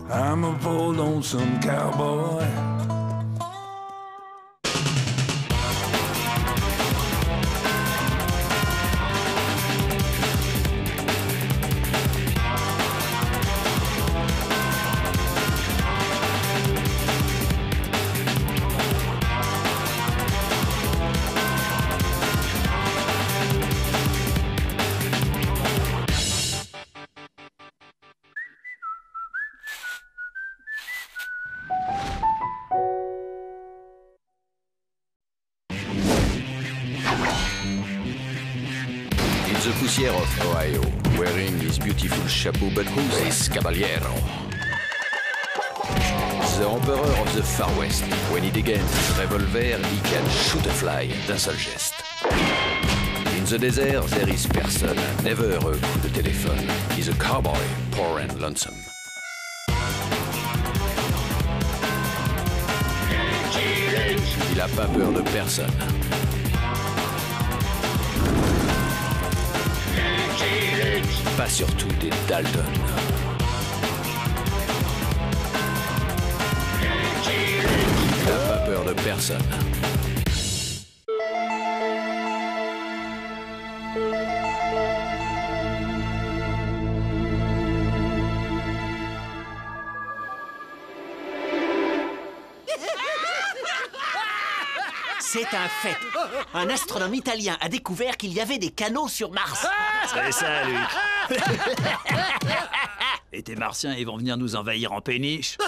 I'm a poor lonesome cowboy. The Poussière of Ohio, wearing his beautiful chapeau, but who's this caballero? The Emperor of the Far West. When he degains his revolver, he can shoot a fly d'un seul geste. In the desert, there is person, never a coup de téléphone. He's a cowboy, poor and lonesome. Il a pas peur de personne. Pas surtout des Dalton. Il n'a pas peur de personne. C'est un fait. Un astronome italien a découvert qu'il y avait des canaux sur Mars. C'est ça, Luc. Et tes martiens, ils vont venir nous envahir en péniche.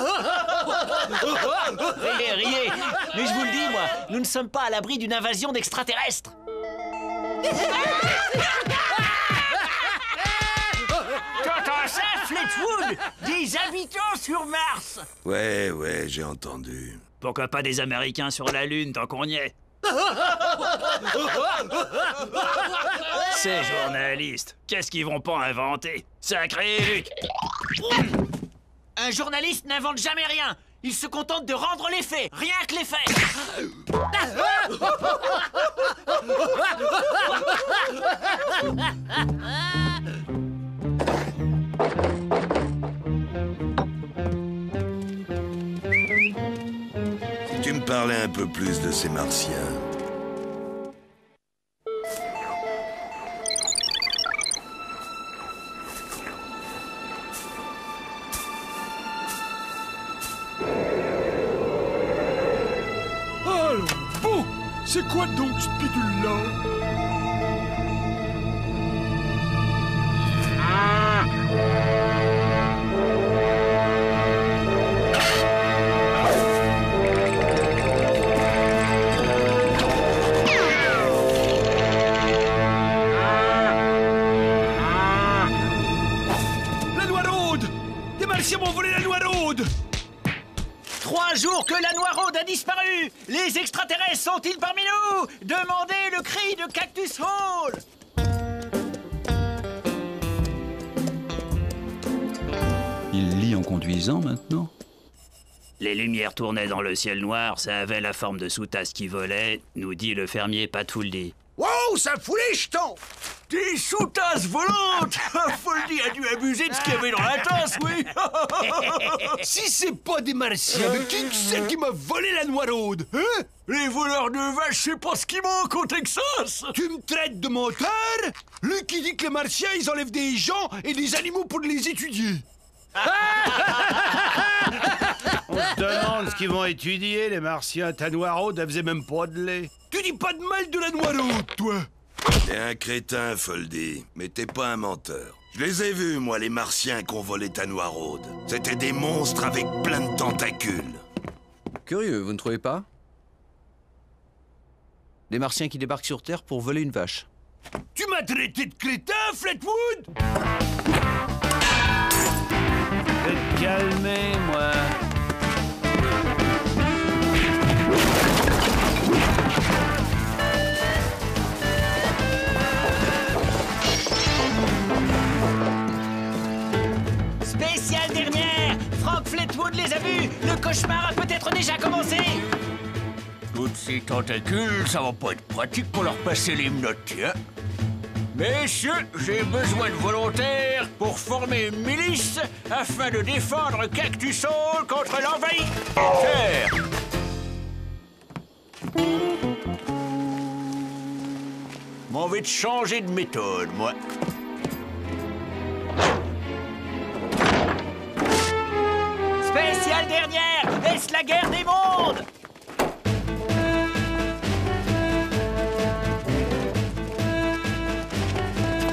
Riez, riez. Mais je vous le dis, moi, nous ne sommes pas à l'abri d'une invasion d'extraterrestres. T'entends ça, Fleetwood? Des habitants sur Mars! Ouais, j'ai entendu. Pourquoi pas des Américains sur la Lune tant qu'on y est? Ces journalistes, qu'est-ce qu'ils vont pas inventer? Sacré Luc! Un journaliste n'invente jamais rien. Il se contente de rendre les faits, rien que les faits. Si tu me parlais un peu plus de ces martiens. Alors, bon, c'est quoi donc ce bidule-là? La Noiraude! Des martiens m'ont volé la Noiraude! 3 jours que la Noiraude a disparu! Les extraterrestres sont-ils parmi nous? Demandez le cri de Cactus Hall! Il lit en conduisant maintenant? Les lumières tournaient dans le ciel noir, ça avait la forme de sous-tasse qui volait, nous dit le fermier Patfouldi. Wow, ça fout les jetons! Des sous-tasses volantes! Foldy a dû abuser de ce qu'il y avait dans la tasse, oui! Si c'est pas des martiens, mais qui c'est qui m'a volé la Noiraude? Hein? Les voleurs de vaches, c'est pas ce qui manque au Texas! Tu me traites de menteur? Lui qui dit que les martiens, ils enlèvent des gens et des animaux pour les étudier. On se demande ce qu'ils vont étudier, les martiens. Ta Noiraude, elle faisait même pas de lait. Tu dis pas de mal de la Noiraude, toi? T'es un crétin, Foldy, mais t'es pas un menteur. Je les ai vus, moi, les martiens qu'on volait ta Noiraude. C'était des monstres avec plein de tentacules. Curieux, vous ne trouvez pas? Des martiens qui débarquent sur Terre pour voler une vache. Tu m'as traité de crétin, Fleetwood? Je vais te calmer, moi. Spéciale dernière! Frank Fleetwood les a vus! Le cauchemar a peut-être déjà commencé! Toutes ces tentacules, ça va pas être pratique pour leur passer les menottes, tiens. Messieurs, j'ai besoin de volontaires pour former une milice afin de défendre Cactus Hall contre l'envahisseur. M'envie de changer de méthode, moi. Spéciale dernière, est-ce la guerre des mondes?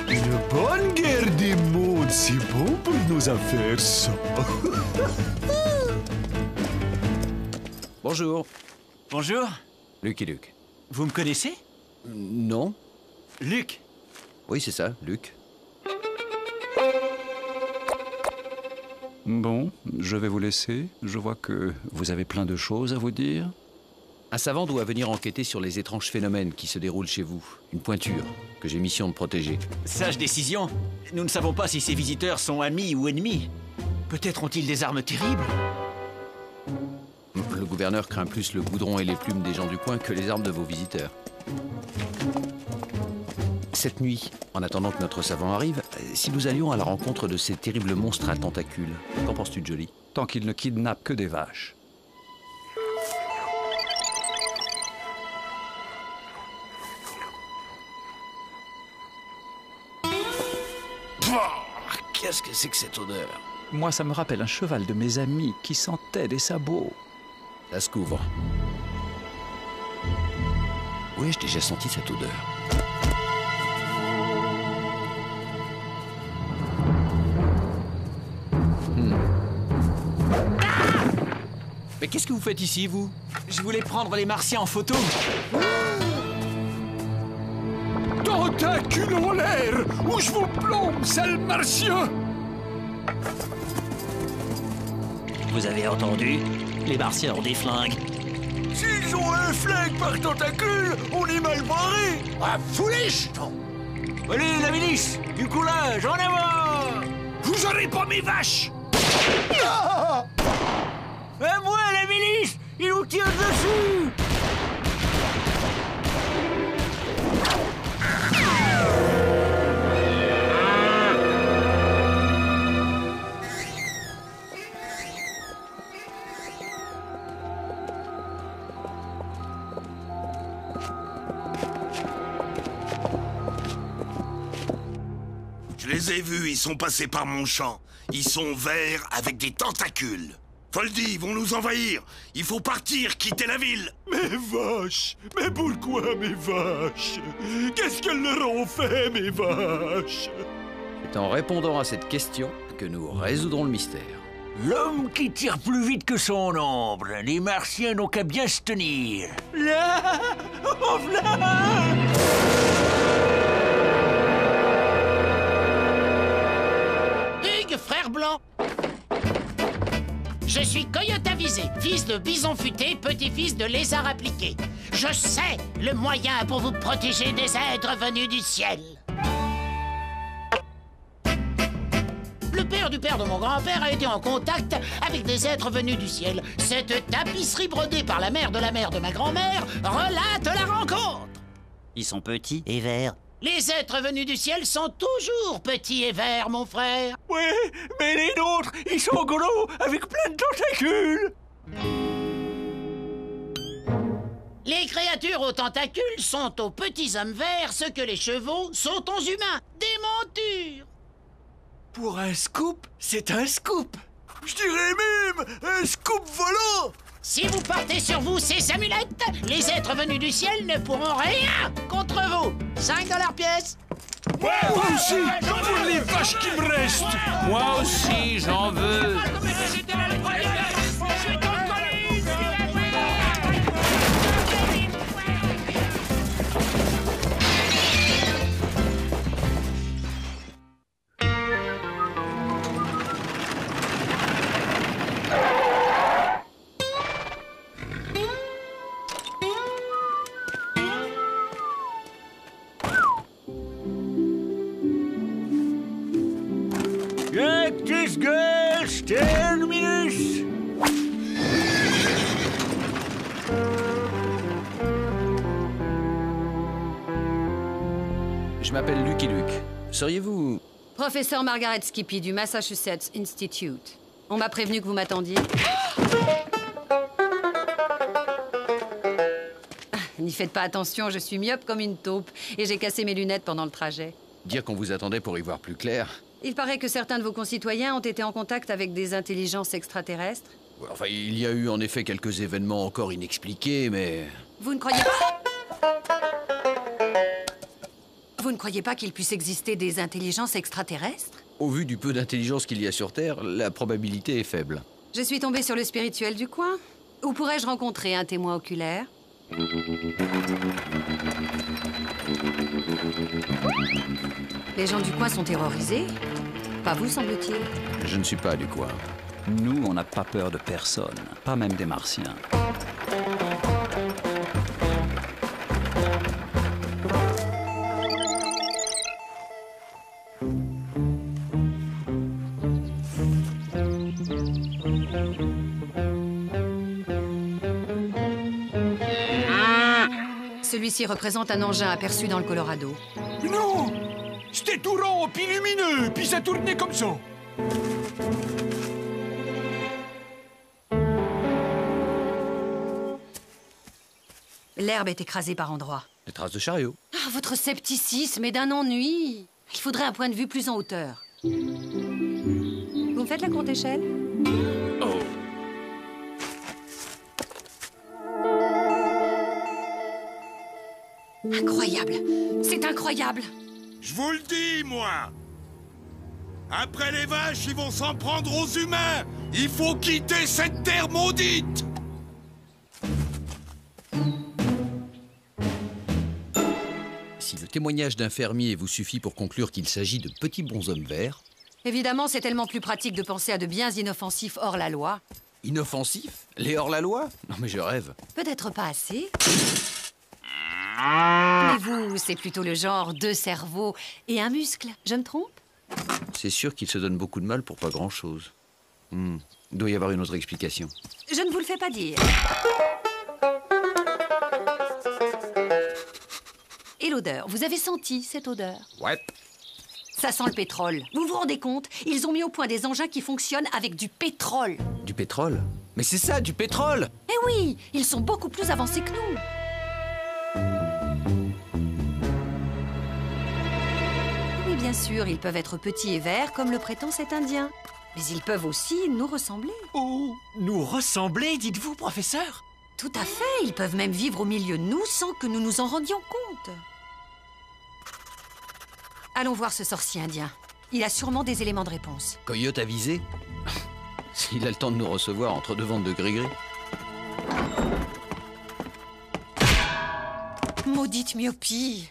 Une bonne guerre des mondes, c'est bon pour nos affaires, ça. Bonjour. Bonjour. Luc et Luc. Vous me connaissez? Non. Luc. Oui, c'est ça, Luc. Bon, je vais vous laisser. Je vois que vous avez plein de choses à vous dire. Un savant doit venir enquêter sur les étranges phénomènes qui se déroulent chez vous. Une pointure que j'ai mission de protéger. Sage décision. Nous ne savons pas si ces visiteurs sont amis ou ennemis. Peut-être ont-ils des armes terribles? Le gouverneur craint plus le goudron et les plumes des gens du coin que les armes de vos visiteurs. Cette nuit, en attendant que notre savant arrive, si nous allions à la rencontre de ces terribles monstres à tentacules, qu'en penses-tu, Jolie? Tant qu'ils ne kidnappent que des vaches. Qu'est-ce que c'est que cette odeur? Moi, ça me rappelle un cheval de mes amis qui sentait des sabots. Ça se couvre. Où ai-je déjà senti cette odeur? Mais qu'est-ce que vous faites ici, vous? Je voulais prendre les Martiens en photo. Tentacules en l'air, ou je vous plombe, sale martien! Vous avez entendu? Les Martiens ont des flingues. S'ils ont un flingue par tentacule, on est mal barré. Ah, foolish! Allez, la milice, du courage, en avant! Vous aurez pas mes vaches! Ah! À moi, la milice! Ils nous tirent dessus! Je les ai vus, ils sont passés par mon champ. Ils sont verts avec des tentacules. Foldy, ils vont nous envahir. Il faut partir, quitter la ville. Mes vaches! Mais pourquoi mes vaches? Qu'est-ce qu'elles leur ont fait, mes vaches? C'est en répondant à cette question que nous résoudrons le mystère. L'homme qui tire plus vite que son ombre. Les Martiens n'ont qu'à bien se tenir. Là! Oh, là! Hugues, frère blanc. Je suis Coyote avisé, fils de bison futé, petit-fils de lézard appliqué. Je sais le moyen pour vous protéger des êtres venus du ciel. Le père du père de mon grand-père a été en contact avec des êtres venus du ciel. Cette tapisserie brodée par la mère de ma grand-mère relate la rencontre. Ils sont petits et verts. Les êtres venus du ciel sont toujours petits et verts, mon frère. Ouais, mais les nôtres, ils sont gros, avec plein de tentacules. Les créatures aux tentacules sont aux petits hommes verts ce que les chevaux sont aux humains. Des montures. Pour un scoop, c'est un scoop. Je dirais même un scoop volant. Si vous portez sur vous ces amulettes, les êtres venus du ciel ne pourront rien contre vous. 5 $ pièce. Ouais, moi aussi, pour les vaches qui me restent. Moi aussi, j'en veux. Cactus Girls terminus. Je m'appelle Lucky Luke. Seriez-vous... Professeur Margaret Skippy du Massachusetts Institute. On m'a prévenu que vous m'attendiez. N'y faites pas attention, je suis myope comme une taupe et j'ai cassé mes lunettes pendant le trajet. Dire qu'on vous attendait pour y voir plus clair. Il paraît que certains de vos concitoyens ont été en contact avec des intelligences extraterrestres. Enfin, il y a eu en effet quelques événements encore inexpliqués, mais... Vous ne croyez pas... Vous ne croyez pas qu'il puisse exister des intelligences extraterrestres? Au vu du peu d'intelligence qu'il y a sur Terre, la probabilité est faible. Je suis tombée sur le spirituel du coin. Où pourrais-je rencontrer un témoin oculaire? Les gens du coin sont terrorisés. Pas vous, semble-t-il. Je ne suis pas du coin. Nous, on n'a pas peur de personne, pas même des Martiens. Celui-ci représente un engin aperçu dans le Colorado. Non! C'était tout rond, puis lumineux, puis ça tournait comme ça. L'herbe est écrasée par endroits. Des traces de chariot. Ah, votre scepticisme est d'un ennui. Il faudrait un point de vue plus en hauteur. Vous me faites la courte échelle? Oh. Incroyable! C'est incroyable! Je vous le dis, moi! Après les vaches, ils vont s'en prendre aux humains! Il faut quitter cette terre maudite! Si le témoignage d'un fermier vous suffit pour conclure qu'il s'agit de petits bonshommes verts... Évidemment, c'est tellement plus pratique de penser à de biens inoffensifs hors la loi. Inoffensifs? Les hors-la-loi? Non mais je rêve. Peut-être pas assez. Mais vous, c'est plutôt le genre 2 cerveaux et un muscle. Je me trompe? C'est sûr qu'il se donne beaucoup de mal pour pas grand-chose. Il doit y avoir une autre explication. Je ne vous le fais pas dire. Et l'odeur? Vous avez senti cette odeur? Ouais. Ça sent le pétrole. Vous vous rendez compte? Ils ont mis au point des engins qui fonctionnent avec du pétrole. Du pétrole? Mais c'est ça, du pétrole! Eh oui, ils sont beaucoup plus avancés que nous. Oui, bien sûr, ils peuvent être petits et verts comme le prétend cet Indien. Mais ils peuvent aussi nous ressembler. Oh, nous ressembler, dites-vous, professeur? Tout à fait, ils peuvent même vivre au milieu de nous sans que nous nous en rendions compte. Allons voir ce sorcier indien. Il a sûrement des éléments de réponse. Coyote avisé? S'il a le temps de nous recevoir entre deux ventes de gris-gris. Maudite myopie.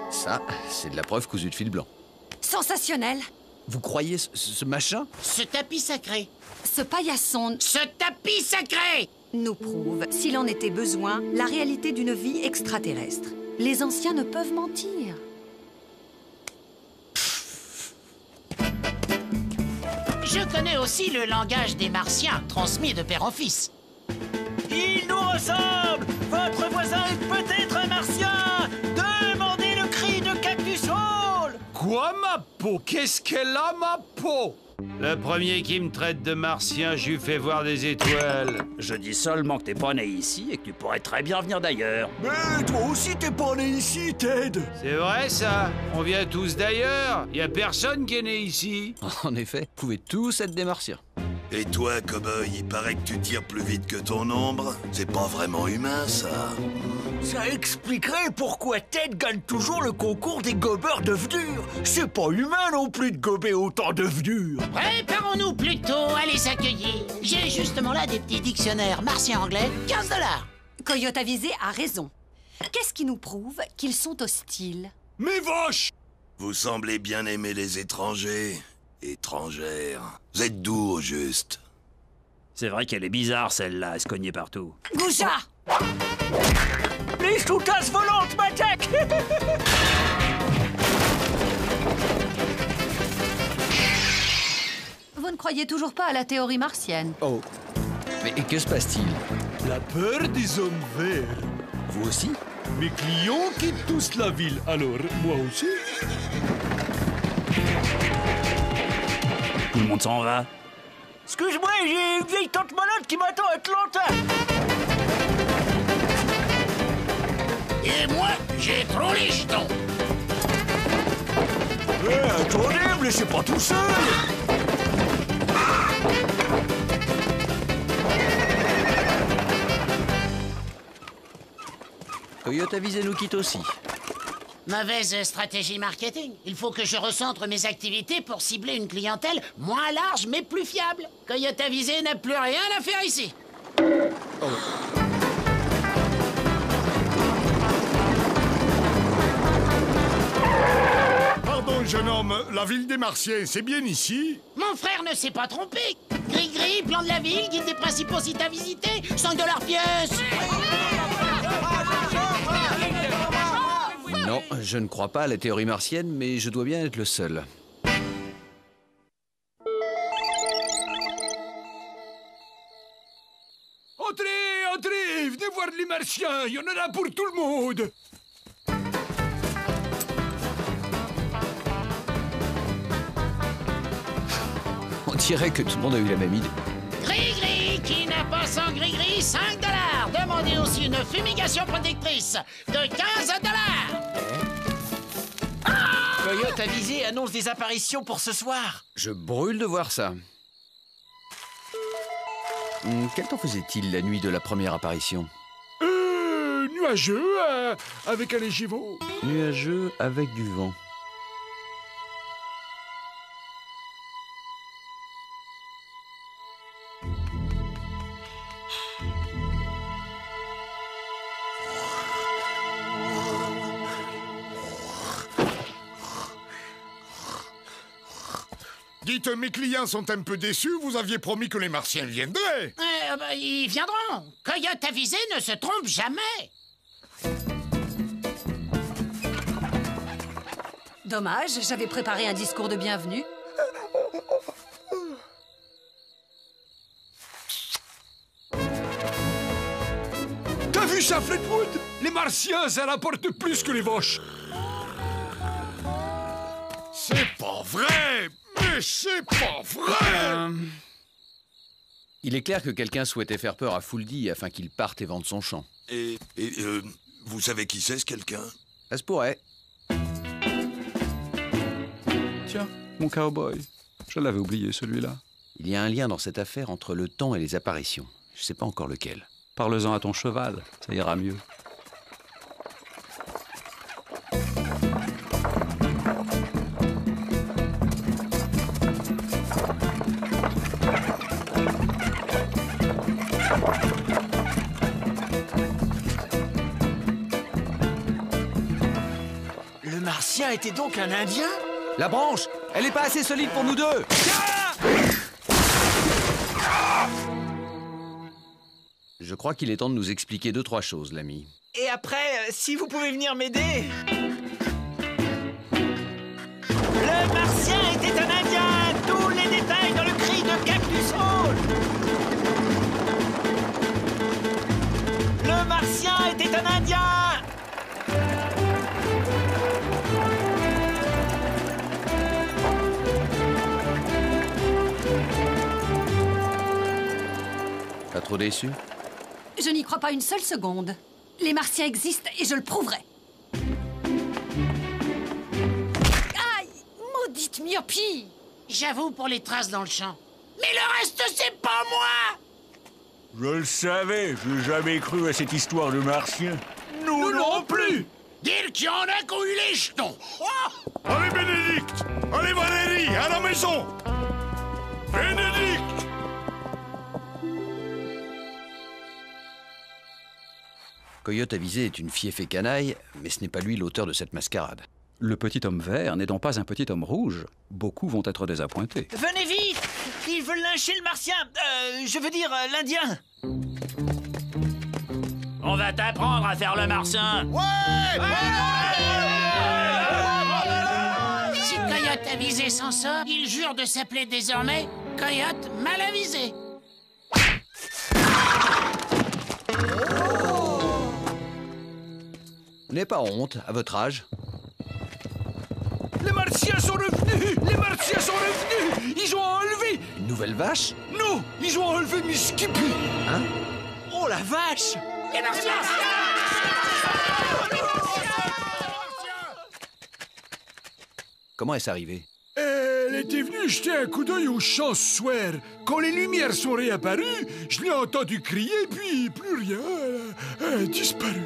Ça, c'est de la preuve cousue de fil blanc. Sensationnel. Vous croyez ce machin? Ce tapis sacré. Ce paillasson... Ce tapis sacré nous prouve, s'il en était besoin, la réalité d'une vie extraterrestre. Les anciens ne peuvent mentir. Je connais aussi le langage des Martiens, transmis de père en fils. Il nous ressemble! Votre voisin est peut-être un Martien! Demandez le cri de Cactus Hall! Quoi, ma peau? Qu'est-ce qu'elle a, ma peau? Le premier qui me traite de martien, je lui fais voir des étoiles. Je dis seulement que t'es pas né ici et que tu pourrais très bien venir d'ailleurs. Mais toi aussi t'es pas né ici, Ted. C'est vrai, ça. On vient tous d'ailleurs. Y a personne qui est né ici. En effet, vous pouvez tous être des martiens. Et toi, cow-boy, il paraît que tu tires plus vite que ton ombre. C'est pas vraiment humain, ça. Ça expliquerait pourquoi Ted gagne toujours le concours des gobeurs de venure. C'est pas humain non plus de gober autant de venure. Préparons-nous plutôt à les accueillir. J'ai justement là des petits dictionnaires martien-anglais, 15 $. Coyote avisé a raison. Qu'est-ce qui nous prouve qu'ils sont hostiles? Mais vache! Vous semblez bien aimer les étrangers. Étrangères. Vous êtes d'où, au juste? C'est vrai qu'elle est bizarre, celle-là, à se cogner partout. Gouja! Les choutasses volantes m'attaquent! croyez toujours pas à la théorie martienne. Oh. Mais que se passe-t-il? La peur des hommes verts. Vous aussi? Mes clients quittent tous la ville, alors moi aussi. Tout le monde s'en va. Excuse-moi, j'ai une vieille tante malade qui m'attend à Atlanta. Et moi, j'ai trop les jetons. Attendez, me laissez pas tout seul. Coyote avisé nous quitte aussi. Mauvaise stratégie marketing. Il faut que je recentre mes activités pour cibler une clientèle moins large mais plus fiable. Coyote avisé n'a plus rien à faire ici. Pardon, jeune homme, la ville des Martiens, c'est bien ici? Mon frère ne s'est pas trompé. Gris-gris, plan de la ville, guide des principaux sites à visiter, 5 $ pièce. Non, je ne crois pas à la théorie martienne, mais je dois bien être le seul. Entrez, entrez, venez voir les Martiens, il y en a pour tout le monde. On dirait que tout le monde a eu la même idée. Gris-gris, qui n'a pas sans gris-gris, 5 $. Demandez aussi une fumigation protectrice de 15 $. Coyote avisé annonce des apparitions pour ce soir. Je brûle de voir ça. Quel temps faisait-il la nuit de la première apparition? Nuageux, avec un léger vent. Nuageux avec du vent. Dites, mes clients sont un peu déçus, vous aviez promis que les Martiens viendraient. Ils viendront. Coyote avisé ne se trompe jamais. Dommage, j'avais préparé un discours de bienvenue. T'as vu ça, Fleetwood? Les Martiens, ça rapporte plus que les vaches. C'est pas vrai! Mais c'est pas vrai! Il est clair que quelqu'un souhaitait faire peur à Fuldy afin qu'il parte et vende son champ. Et vous savez qui c'est, ce quelqu'un? Ça se pourrait. Tiens, mon cowboy. Je l'avais oublié, celui-là. Il y a un lien dans cette affaire entre le temps et les apparitions. Je sais pas encore lequel. Parle-en à ton cheval, ça ira mieux. Le Martien était donc un Indien? La branche, elle est pas assez solide pour nous deux. Je crois qu'il est temps de nous expliquer 2-3 choses, l'ami. Et après, si vous pouvez venir m'aider. Le Martien était un Indien. Tous les détails dans le cri de Cactus Hall. Le Martien était un Indien. Pas trop déçu? Je n'y crois pas une seule seconde. Les Martiens existent et je le prouverai. Aïe! Maudite myopie! J'avoue pour les traces dans le champ. Mais le reste, c'est pas moi! Je le savais, je n'ai jamais cru à cette histoire de Martien. Nous non plus! Dire qu'il y en a qui ont eu les jetons. Oh! Allez, Bénédicte! Allez, Valérie, à la maison! Bénédicte! Coyote avisé est une fiefée et canaille, mais ce n'est pas lui l'auteur de cette mascarade. Le petit homme vert n'est donc pas un petit homme rouge. Beaucoup vont être désappointés. Venez vite! Ils veulent lyncher le Martien. Je veux dire, l'Indien. On va t'apprendre à faire le Martien. Si Coyote Malavisé s'en sort, il jure de s'appeler désormais Coyote Malavisé. Vous n'avez pas honte, à votre âge? Les Martiens sont revenus! Les Martiens sont revenus! Ils ont enlevé... Une nouvelle vache? Non! Ils ont enlevé mes Skippy! Hein? Oh la vache! Les Martiens! Comment est-ce arrivé? Elle était venue jeter un coup d'œil au champ ce soir. Quand les lumières sont réapparues, je l'ai entendu crier, puis plus rien. Elle a disparu.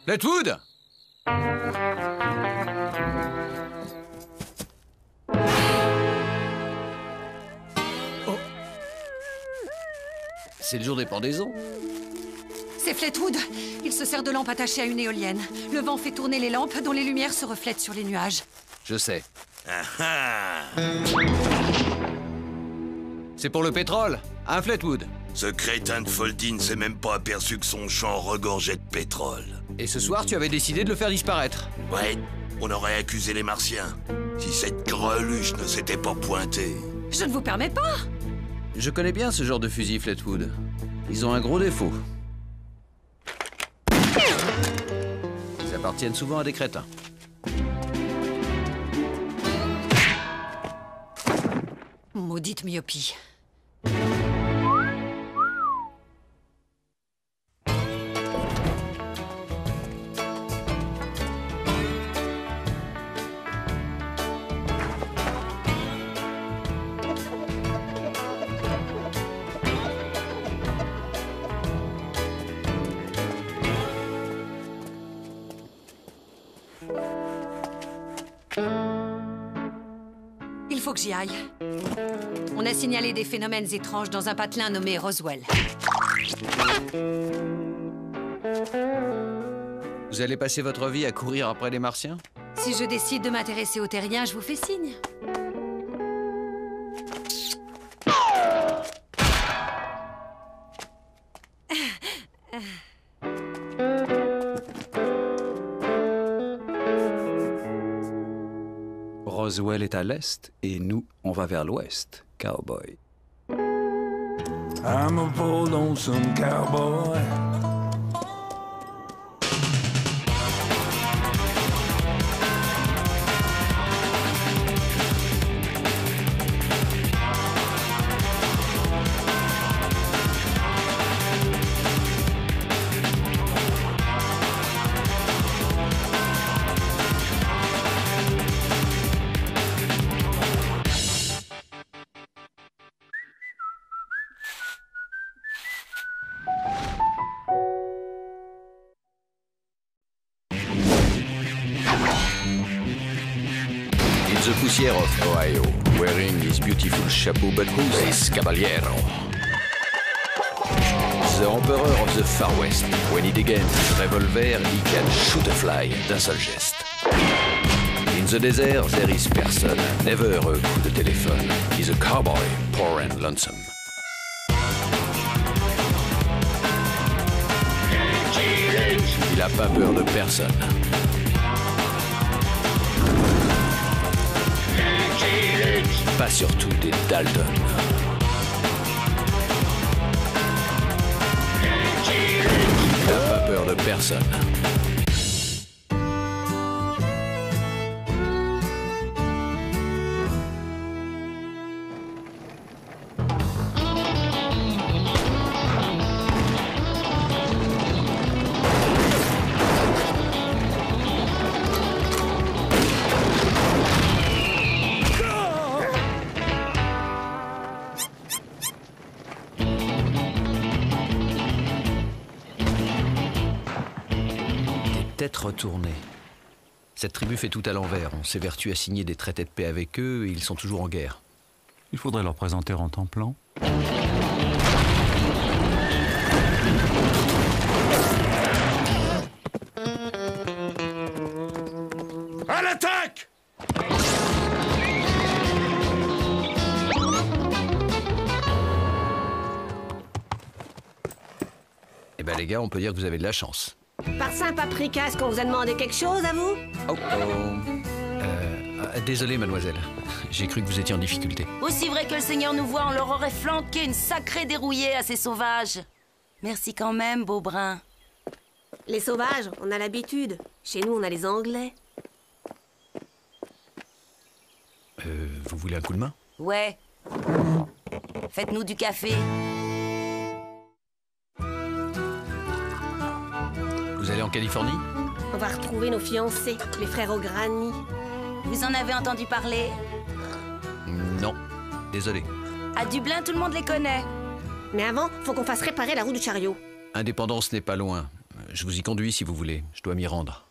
Fleetwood! C'est le jour des pendaisons. C'est Fleetwood. Il se sert de lampes attachées à une éolienne. Le vent fait tourner les lampes dont les lumières se reflètent sur les nuages. Je sais. Ah. C'est pour le pétrole, hein, Fleetwood? Ce crétin de Foldy ne s'est même pas aperçu que son champ regorgeait de pétrole. Et ce soir, tu avais décidé de le faire disparaître. Ouais, on aurait accusé les Martiens. Si cette greluche ne s'était pas pointée. Je ne vous permets pas. Je connais bien ce genre de fusil, Fleetwood. Ils ont un gros défaut. Ils appartiennent souvent à des crétins. Maudite myopie. Il faut que j'y aille. On a signalé des phénomènes étranges dans un patelin nommé Roswell. Vous allez passer votre vie à courir après les Martiens? Si je décide de m'intéresser aux terriens, je vous fais signe. Roswell est à l'est et nous, on va vers l'ouest, cowboy. I'm a poor lonesome cowboy. The poussière of Ohio, wearing his beautiful chapeau, but who's this caballero? The emperor of the Far West. When he against his revolver, he can shoot a fly d'un seul geste. In the desert, there is person, never a coup de téléphone. He's a cowboy, poor and lonesome. Il a pas peur de personne. Pas surtout des Dalton. Il n'a pas peur de personne. Tête retournée. Cette tribu fait tout à l'envers. On s'évertue à signer des traités de paix avec eux et ils sont toujours en guerre. Il faudrait leur présenter en temps plan. À l'attaque! Eh ben les gars, on peut dire que vous avez de la chance. Par saint paprika, est-ce qu'on vous a demandé quelque chose à vous? Oh oh. Désolé, mademoiselle. J'ai cru que vous étiez en difficulté. Aussi vrai que le Seigneur nous voit, on leur aurait flanqué une sacrée dérouillée à ces sauvages. Merci quand même, Beaubrun. Les sauvages, on a l'habitude. Chez nous, on a les Anglais. Vous voulez un coup de main? Ouais. Faites-nous du café. Vous allez en Californie? On va retrouver nos fiancés, les frères O'Grady. Vous en avez entendu parler? Non. Désolé. À Dublin, tout le monde les connaît. Mais avant, faut qu'on fasse réparer la roue du chariot. Indépendance n'est pas loin. Je vous y conduis si vous voulez. Je dois m'y rendre.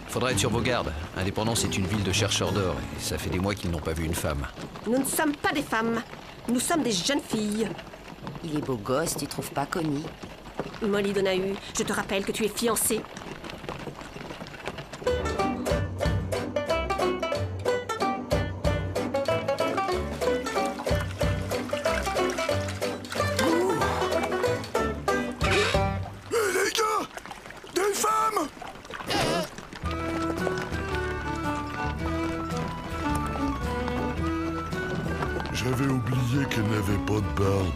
Faudra être sur vos gardes. Indépendance est une ville de chercheurs d'or et ça fait des mois qu'ils n'ont pas vu une femme. Nous ne sommes pas des femmes. Nous sommes des jeunes filles. Il est beau gosse, tu trouves pas, Connie? Molly Donahue, je te rappelle que tu es fiancée. Les gars! Des femmes! J'avais oublié qu'elle n'avait pas de barbe.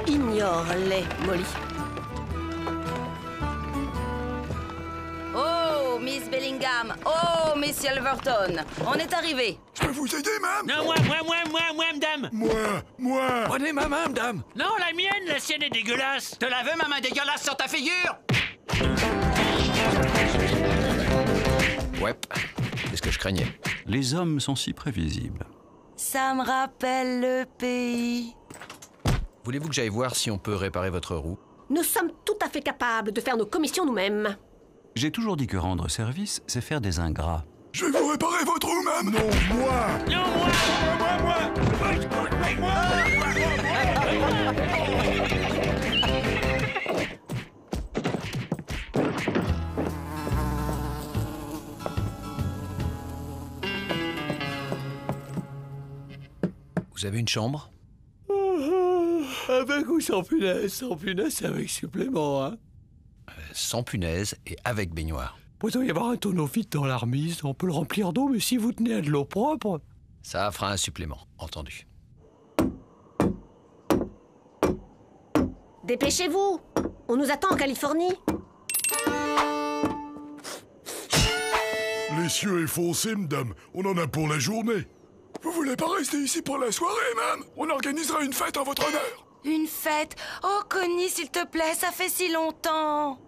Ignore-les, Molly. Oh, Miss Bellingham. Oh, Miss Silverton. On est arrivés. Je peux vous aider, madame? Non, moi, madame. Moi. Prenez ma main, madame. Non, la mienne, la sienne est dégueulasse. Te la veux, ma main dégueulasse sur ta figure? Ouais, c'est ce que je craignais. Les hommes sont si prévisibles. Ça me rappelle le pays. Voulez-vous que j'aille voir si on peut réparer votre roue? Nous sommes tout à fait capables de faire nos commissions nous-mêmes. J'ai toujours dit que rendre service, c'est faire des ingrats. Je vais vous réparer votre roue, madame. Non, moi. Non, Vous avez une chambre? Avec ou sans punaise? Sans punaise, c'est avec supplément, hein? Sans punaise et avec baignoire. Il doit y avoir un tonneau vide dans la remise. On peut le remplir d'eau, mais si vous tenez à de l'eau propre... Ça fera un supplément, entendu. Dépêchez-vous! On nous attend en Californie. Les cieux est foncé, madame. On en a pour la journée. Vous voulez pas rester ici pour la soirée, madame? On organisera une fête en votre honneur. Une fête? Oh, Connie, s'il te plaît, ça fait si longtemps.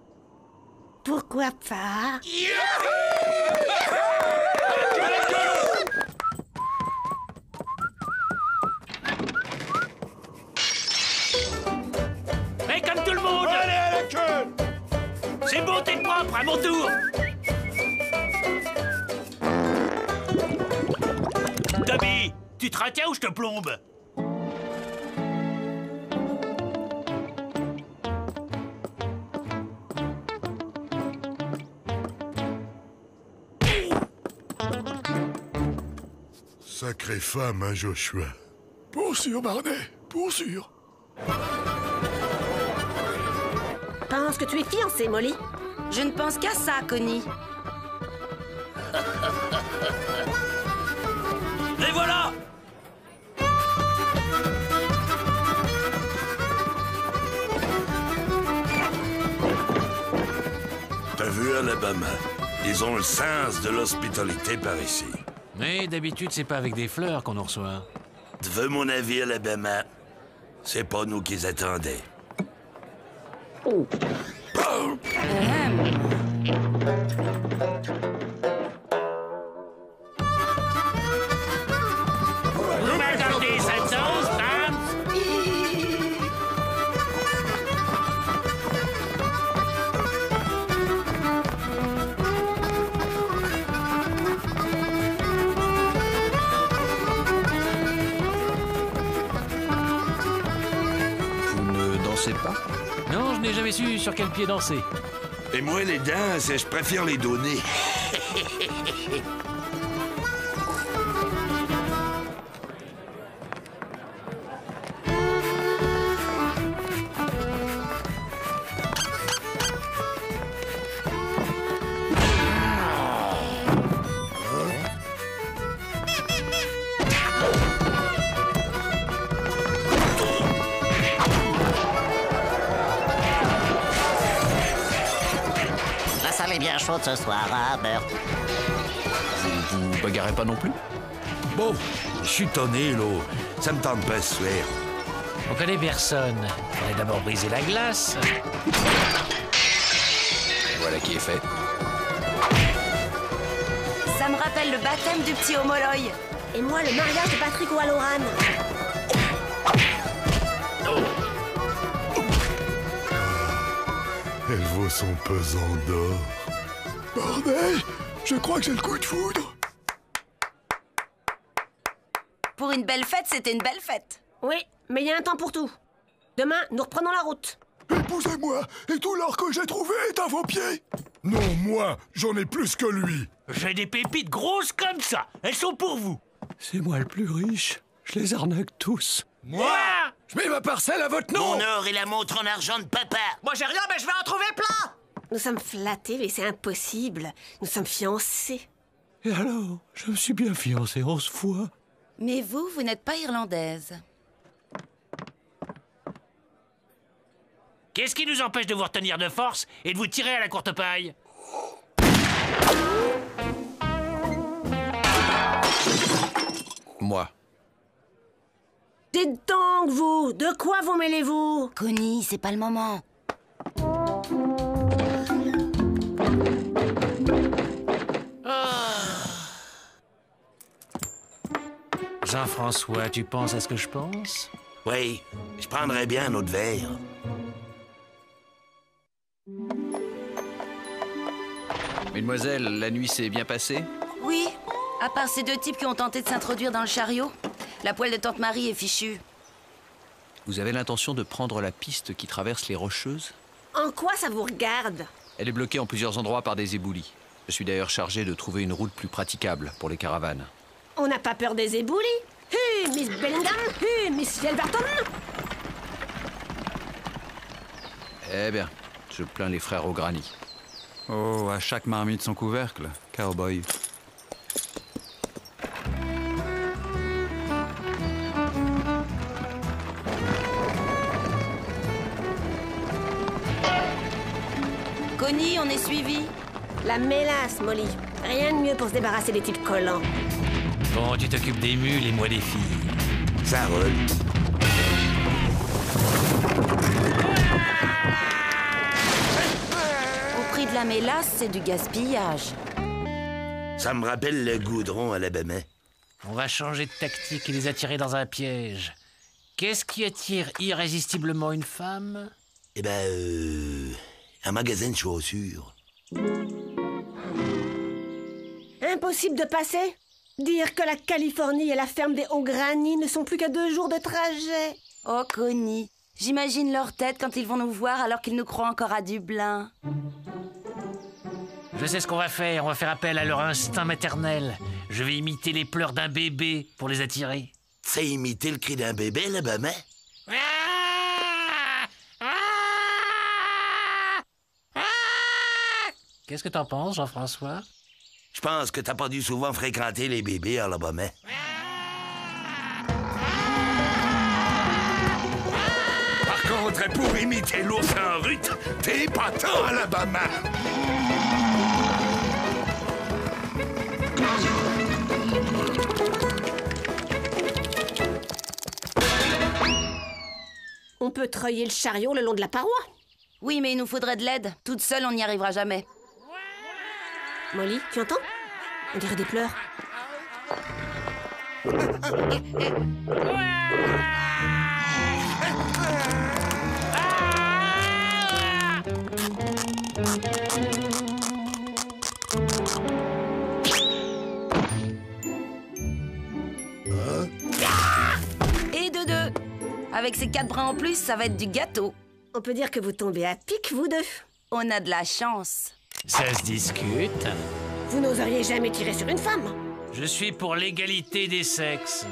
Pourquoi pas? Mais comme tout le monde. Allez à la queue! C'est bon, t'es propre, à mon tour. Toby, tu te retiens ou je te plombe? Sacrée femme, hein, Joshua. Pour sûr, Barney, pour sûr. Pense que tu es fiancée, Molly. Je ne pense qu'à ça, Connie. Et voilà! T'as vu, Alabama? Ils ont le sens de l'hospitalité par ici. Mais d'habitude, c'est pas avec des fleurs qu'on nous reçoit. Tu veux mon avis, Alabama? C'est pas nous qui attendaient. Oh. Vous m'attendez cette sauce, hein? Vous ne dansez pas? Non, je n'ai jamais su sur quel pied danser. Et moi, les danses, je préfère les donner. super chaude ce soir, hein, Bert? Vous bagarrez pas non plus? Bon, je suis tonné, là. Ça me tente pas ce soir. On connaît personne. Faudrait d'abord briser la glace. Voilà qui est fait. Ça me rappelle le baptême du petit Homoloy. Et moi, le mariage de Patrick Walloran. Elle vaut son pesant d'or. Bordel, je crois que j'ai le coup de foudre. Pour une belle fête, c'était une belle fête. Oui, mais il y a un temps pour tout. Demain, nous reprenons la route. Épousez-moi, et tout l'or que j'ai trouvé est à vos pieds. Non, moi, j'en ai plus que lui. J'ai des pépites grosses comme ça. Elles sont pour vous. C'est moi le plus riche. Je les arnaque tous. Moi? Je mets ma parcelle à votre nom. Mon or et la montre en argent de papa. Moi j'ai rien, mais je vais en trouver plein. Nous sommes flattés, mais c'est impossible. Nous sommes fiancés. Et alors, je me suis bien fiancé 11 fois. Mais vous n'êtes pas irlandaise. Qu'est-ce qui nous empêche de vous retenir de force et de vous tirer à la courte paille? Moi. Dites donc, vous, de quoi vous mêlez-vous? Connie, c'est pas le moment. Jean-François, tu penses à ce que je pense? Oui, je prendrais bien un autre verre. Mesdemoiselles, la nuit s'est bien passée? Oui, à part ces deux types qui ont tenté de s'introduire dans le chariot. La poêle de Tante Marie est fichue. Vous avez l'intention de prendre la piste qui traverse les Rocheuses? En quoi ça vous regarde? Elle est bloquée en plusieurs endroits par des éboulis. Je suis d'ailleurs chargé de trouver une route plus praticable pour les caravanes. On n'a pas peur des éboulis? Miss Bellingham, Miss Yelverton. Eh bien, je plains les frères au granit. Oh, à chaque marmite son couvercle, cowboy. Connie, on est suivi. La mélasse, Molly. Rien de mieux pour se débarrasser des types collants. Bon, tu t'occupes des mules et moi des filles. Ça roule. Au prix de la mélasse, c'est du gaspillage. Ça me rappelle le goudron à l'Alabama. On va changer de tactique et les attirer dans un piège. Qu'est-ce qui attire irrésistiblement une femme? Eh ben, un magasin de chaussures. Impossible de passer? Dire que la Californie et la ferme des Hauts-Granits ne sont plus qu'à 2 jours de trajet. Oh, Connie, j'imagine leur tête quand ils vont nous voir alors qu'ils nous croient encore à Dublin. Je sais ce qu'on va faire. On va faire appel à leur instinct maternel. Je vais imiter les pleurs d'un bébé pour les attirer. C'est imiter le cri d'un bébé, là-bas, mais... Qu'est-ce que t'en penses, Jean-François? Je pense que t'as pas dû souvent fréquenter les bébés à l'Alabama. Par contre, pour imiter l'ours en rut, t'es pas tant à l'Alabama. On peut treuiller le chariot le long de la paroi. Oui, mais il nous faudrait de l'aide. Toute seule, on n'y arrivera jamais. Molly, tu entends? On dirait des pleurs. Et de deux. Avec ces 4 bras en plus, ça va être du gâteau. On peut dire que vous tombez à pic, vous deux. On a de la chance. Ça se discute. Vous n'oseriez jamais tirer sur une femme. Je suis pour l'égalité des sexes.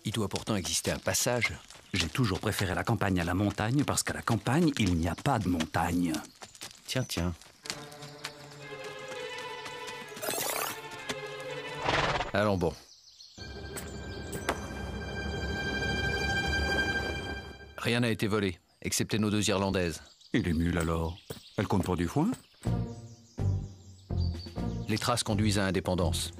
Il doit pourtant exister un passage. J'ai toujours préféré la campagne à la montagne parce qu'à la campagne, il n'y a pas de montagne. Tiens, tiens. Allons bon. Rien n'a été volé, excepté nos 2 Irlandaises. Et les mules alors? Elles comptent pour du foin? Les traces conduisent à indépendance.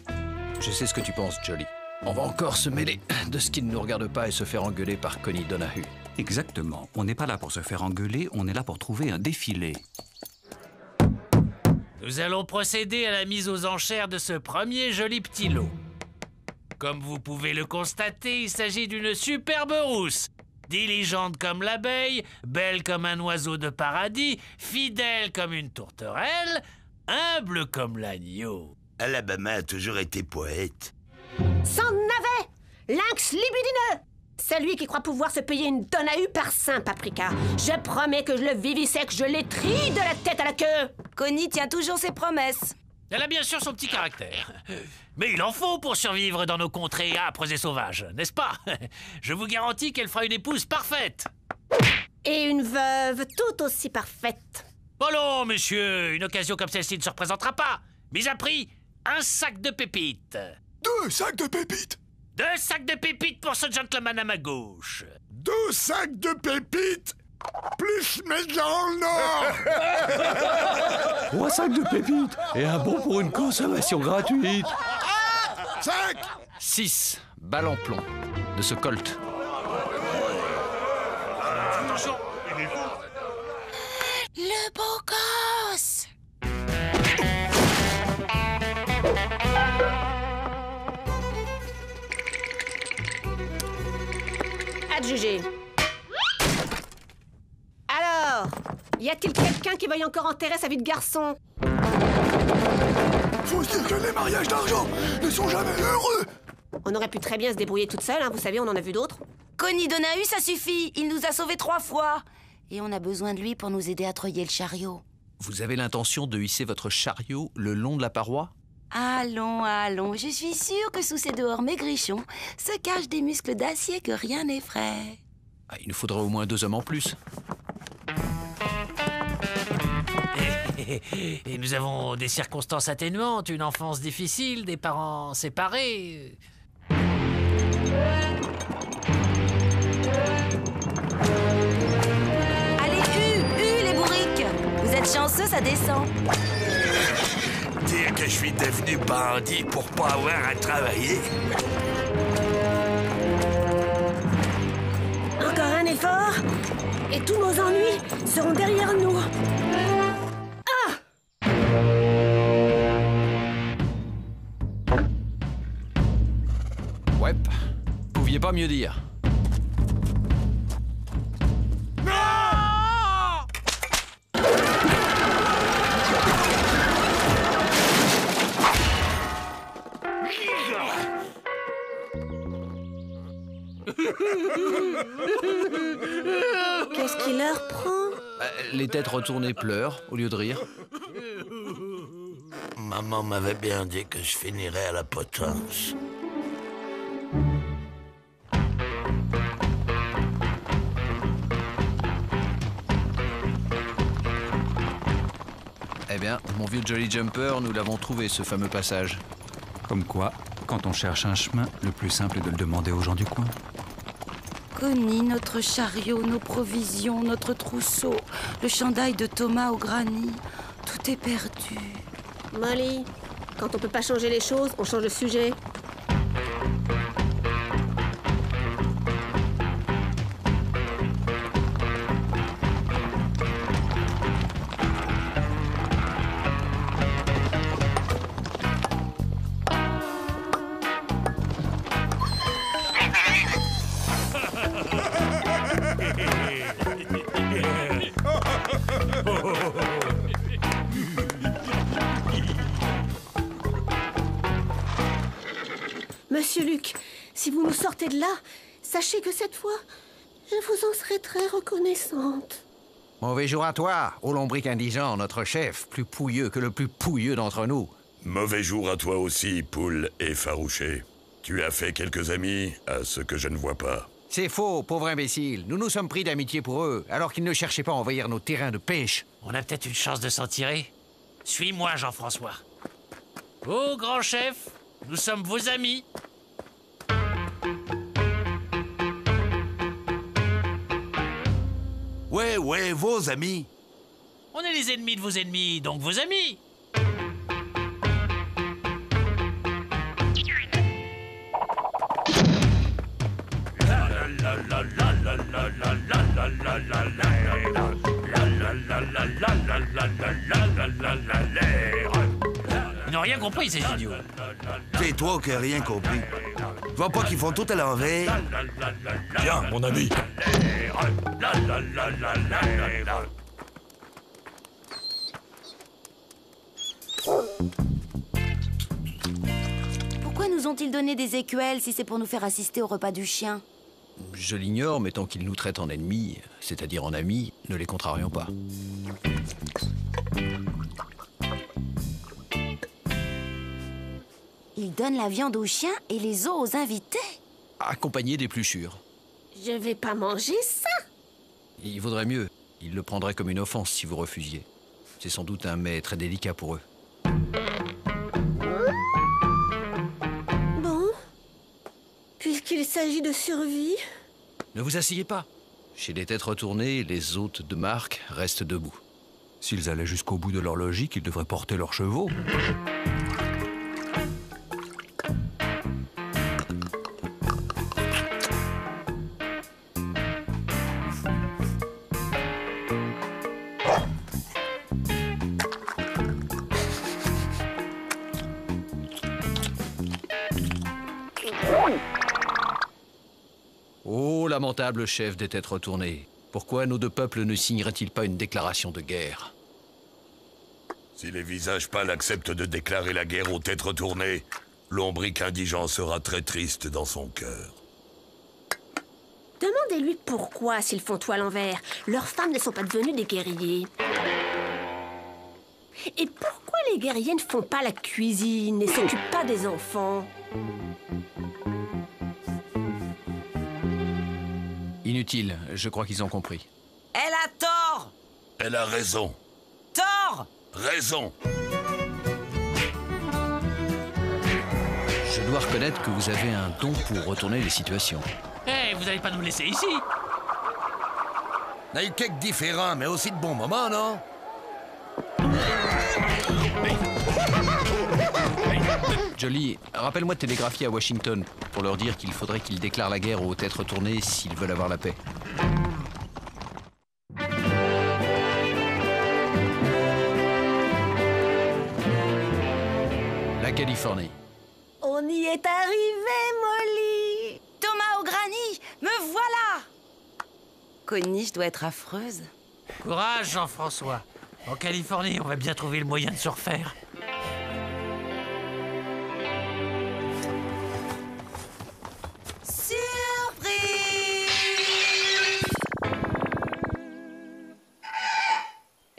Je sais ce que tu penses, Jolly. On va encore se mêler de ce qui ne nous regarde pas et se faire engueuler par Connie Donahue. Exactement. On n'est pas là pour se faire engueuler, on est là pour trouver un défilé. Nous allons procéder à la mise aux enchères de ce premier joli petit lot. Comme vous pouvez le constater, il s'agit d'une superbe rousse. Diligente comme l'abeille, belle comme un oiseau de paradis, fidèle comme une tourterelle, humble comme l'agneau. Alabama a toujours été poète. Sans navet, lynx libidineux. Celui qui croit pouvoir se payer une Donahue par Saint Paprika. Je promets que je le vivisecte, je l'étrille de la tête à la queue. Connie tient toujours ses promesses. Elle a bien sûr son petit caractère. Mais il en faut pour survivre dans nos contrées âpres et sauvages, n'est-ce pas? Je vous garantis qu'elle fera une épouse parfaite. Et une veuve tout aussi parfaite. Oh non, monsieur, une occasion comme celle-ci ne se représentera pas. Mis à prix, un sac de pépites. 2 sacs de pépites. 2 sacs de pépites pour ce gentleman à ma gauche. 2 sacs de pépites plus mes dans le Nord. 3 sacs de pépites et un bon pour une consommation gratuite. 5 6 balles en plomb de ce Colt. Attention, il est fou. Le beau gosse. Adjugé. Alors, y a-t-il quelqu'un qui veuille encore enterrer sa vie de garçon? Faut se dire que les mariages d'argent ne sont jamais heureux. On aurait pu très bien se débrouiller toute seule, hein, vous savez, on en a vu d'autres. Connie Donahue, ça suffit. Il nous a sauvés 3 fois. Et on a besoin de lui pour nous aider à treuiller le chariot. Vous avez l'intention de hisser votre chariot le long de la paroi? Allons, allons. Je suis sûre que sous ces dehors maigrichons se cachent des muscles d'acier que rien n'effraie. Ah, il nous faudrait au moins 2 hommes en plus. Et nous avons des circonstances atténuantes, une enfance difficile, des parents séparés. Allez, les bourriques. Vous êtes chanceux, ça descend. Dire que je suis devenu bandit pour pas avoir à travailler. Encore un effort, et tous nos ennuis seront derrière nous. Ouais, pouviez pas mieux dire. Qu'est-ce qui leur prend? Les têtes retournées pleurent au lieu de rire. Maman m'avait bien dit que je finirais à la potence. Eh bien, mon vieux Jolly Jumper, nous l'avons trouvé, ce fameux passage. Comme quoi, quand on cherche un chemin, le plus simple est de le demander aux gens du coin. Connie, notre chariot, nos provisions, notre trousseau, le chandail de Thomas au granit, tout est perdu. Molly, quand on peut pas changer les choses, on change de sujet. Monsieur Luc, si vous nous sortez de là, sachez que cette fois, je vous en serai très reconnaissante. Mauvais jour à toi, au lombric indigent, notre chef, plus pouilleux que le plus pouilleux d'entre nous. Mauvais jour à toi aussi, poule effarouché. Tu as fait quelques amis, à ce que je ne vois pas. C'est faux, pauvre imbécile. Nous nous sommes pris d'amitié pour eux, alors qu'ils ne cherchaient pas à envahir nos terrains de pêche. On a peut-être une chance de s'en tirer. Suis-moi, Jean-François. Oh, grand chef, nous sommes vos amis. Ouais, vos amis. On est les ennemis de vos ennemis, donc vos amis. Ils n'ont rien compris, ces idiots. C'est toi qui n'as rien compris. Je vois pas qu'ils font tout à l'envers. Viens, mon ami. Pourquoi nous ont-ils donné des écuelles si c'est pour nous faire assister au repas du chien? Je l'ignore, mais tant qu'ils nous traitent en ennemis, c'est-à-dire en amis, ne les contrarions pas. Ils donnent la viande aux chiens et les os aux invités. Accompagnés d'épluchures. Je vais pas manger ça. Il vaudrait mieux. Ils le prendraient comme une offense si vous refusiez. C'est sans doute un mets très délicat pour eux. Bon. Puisqu'il s'agit de survie... Ne vous asseyez pas. Chez les têtes retournées, les hôtes de marque restent debout. S'ils allaient jusqu'au bout de leur logique, ils devraient porter leurs chevaux. Ô lamentable chef des têtes retournées, pourquoi nos deux peuples ne signeraient-ils pas une déclaration de guerre? Si les visages pâles acceptent de déclarer la guerre aux têtes retournées, l'ombrique indigent sera très triste dans son cœur. Demandez-lui pourquoi, s'ils font tout à l'envers. Leurs femmes ne sont pas devenues des guerriers. Et pourquoi les guerriers ne font pas la cuisine et s'occupent pas des enfants? Inutile, je crois qu'ils ont compris. Elle a tort! Elle a raison. Tort! Raison. Je dois reconnaître que vous avez un don pour retourner les situations. Eh, vous n'allez pas nous laisser ici? On a eu quelques différents, mais aussi de bons moments, non? Jolly, rappelle-moi de télégraphier à Washington pour leur dire qu'il faudrait qu'ils déclarent la guerre aux têtes retournées s'ils veulent avoir la paix. La Californie. On y est arrivé, Molly! Thomas O'Grady, me voilà! Connie, je dois être affreuse. Courage, Jean-François. En Californie, on va bien trouver le moyen de se refaire.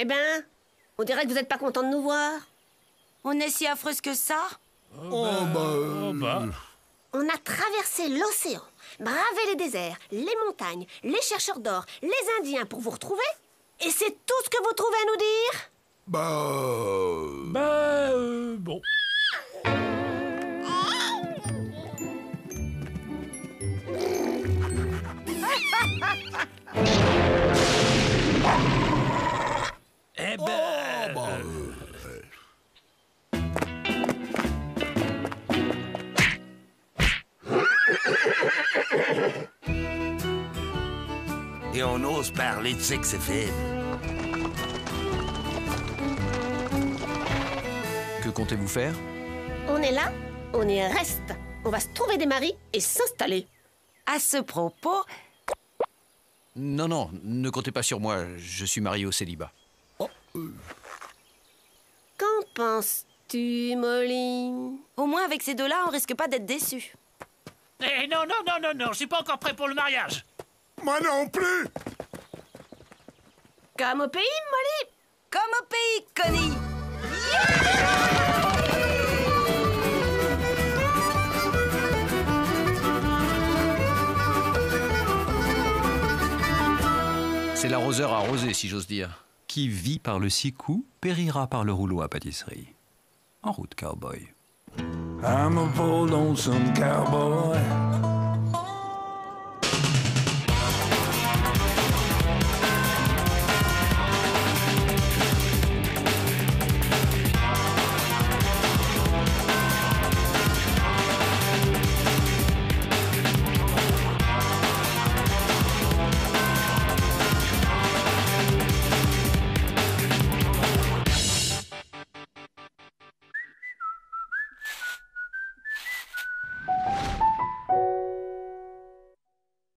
Eh ben, on dirait que vous n'êtes pas content de nous voir. On est si affreuse que ça? On a traversé l'océan, bravé les déserts, les montagnes, les chercheurs d'or, les Indiens pour vous retrouver. Et c'est tout ce que vous trouvez à nous dire? Bon. Eh ben... Et on ose parler de sexe faible. Que comptez-vous faire? On est là, on y reste. On va se trouver des maris et s'installer. À ce propos... Non, non, ne comptez pas sur moi. Je suis marié au célibat. Qu'en penses-tu, Molly? Au moins, avec ces deux-là, on risque pas d'être déçus. Eh non, non, non, non, non, je suis pas encore prêt pour le mariage. Moi non plus. Comme au pays, Molly. Comme au pays, Connie. C'est l'arroseur arrosé, si j'ose dire. Qui vit par le 6 coups, périra par le rouleau à pâtisserie. En route, cowboy. I'm a poor lonesome cowboy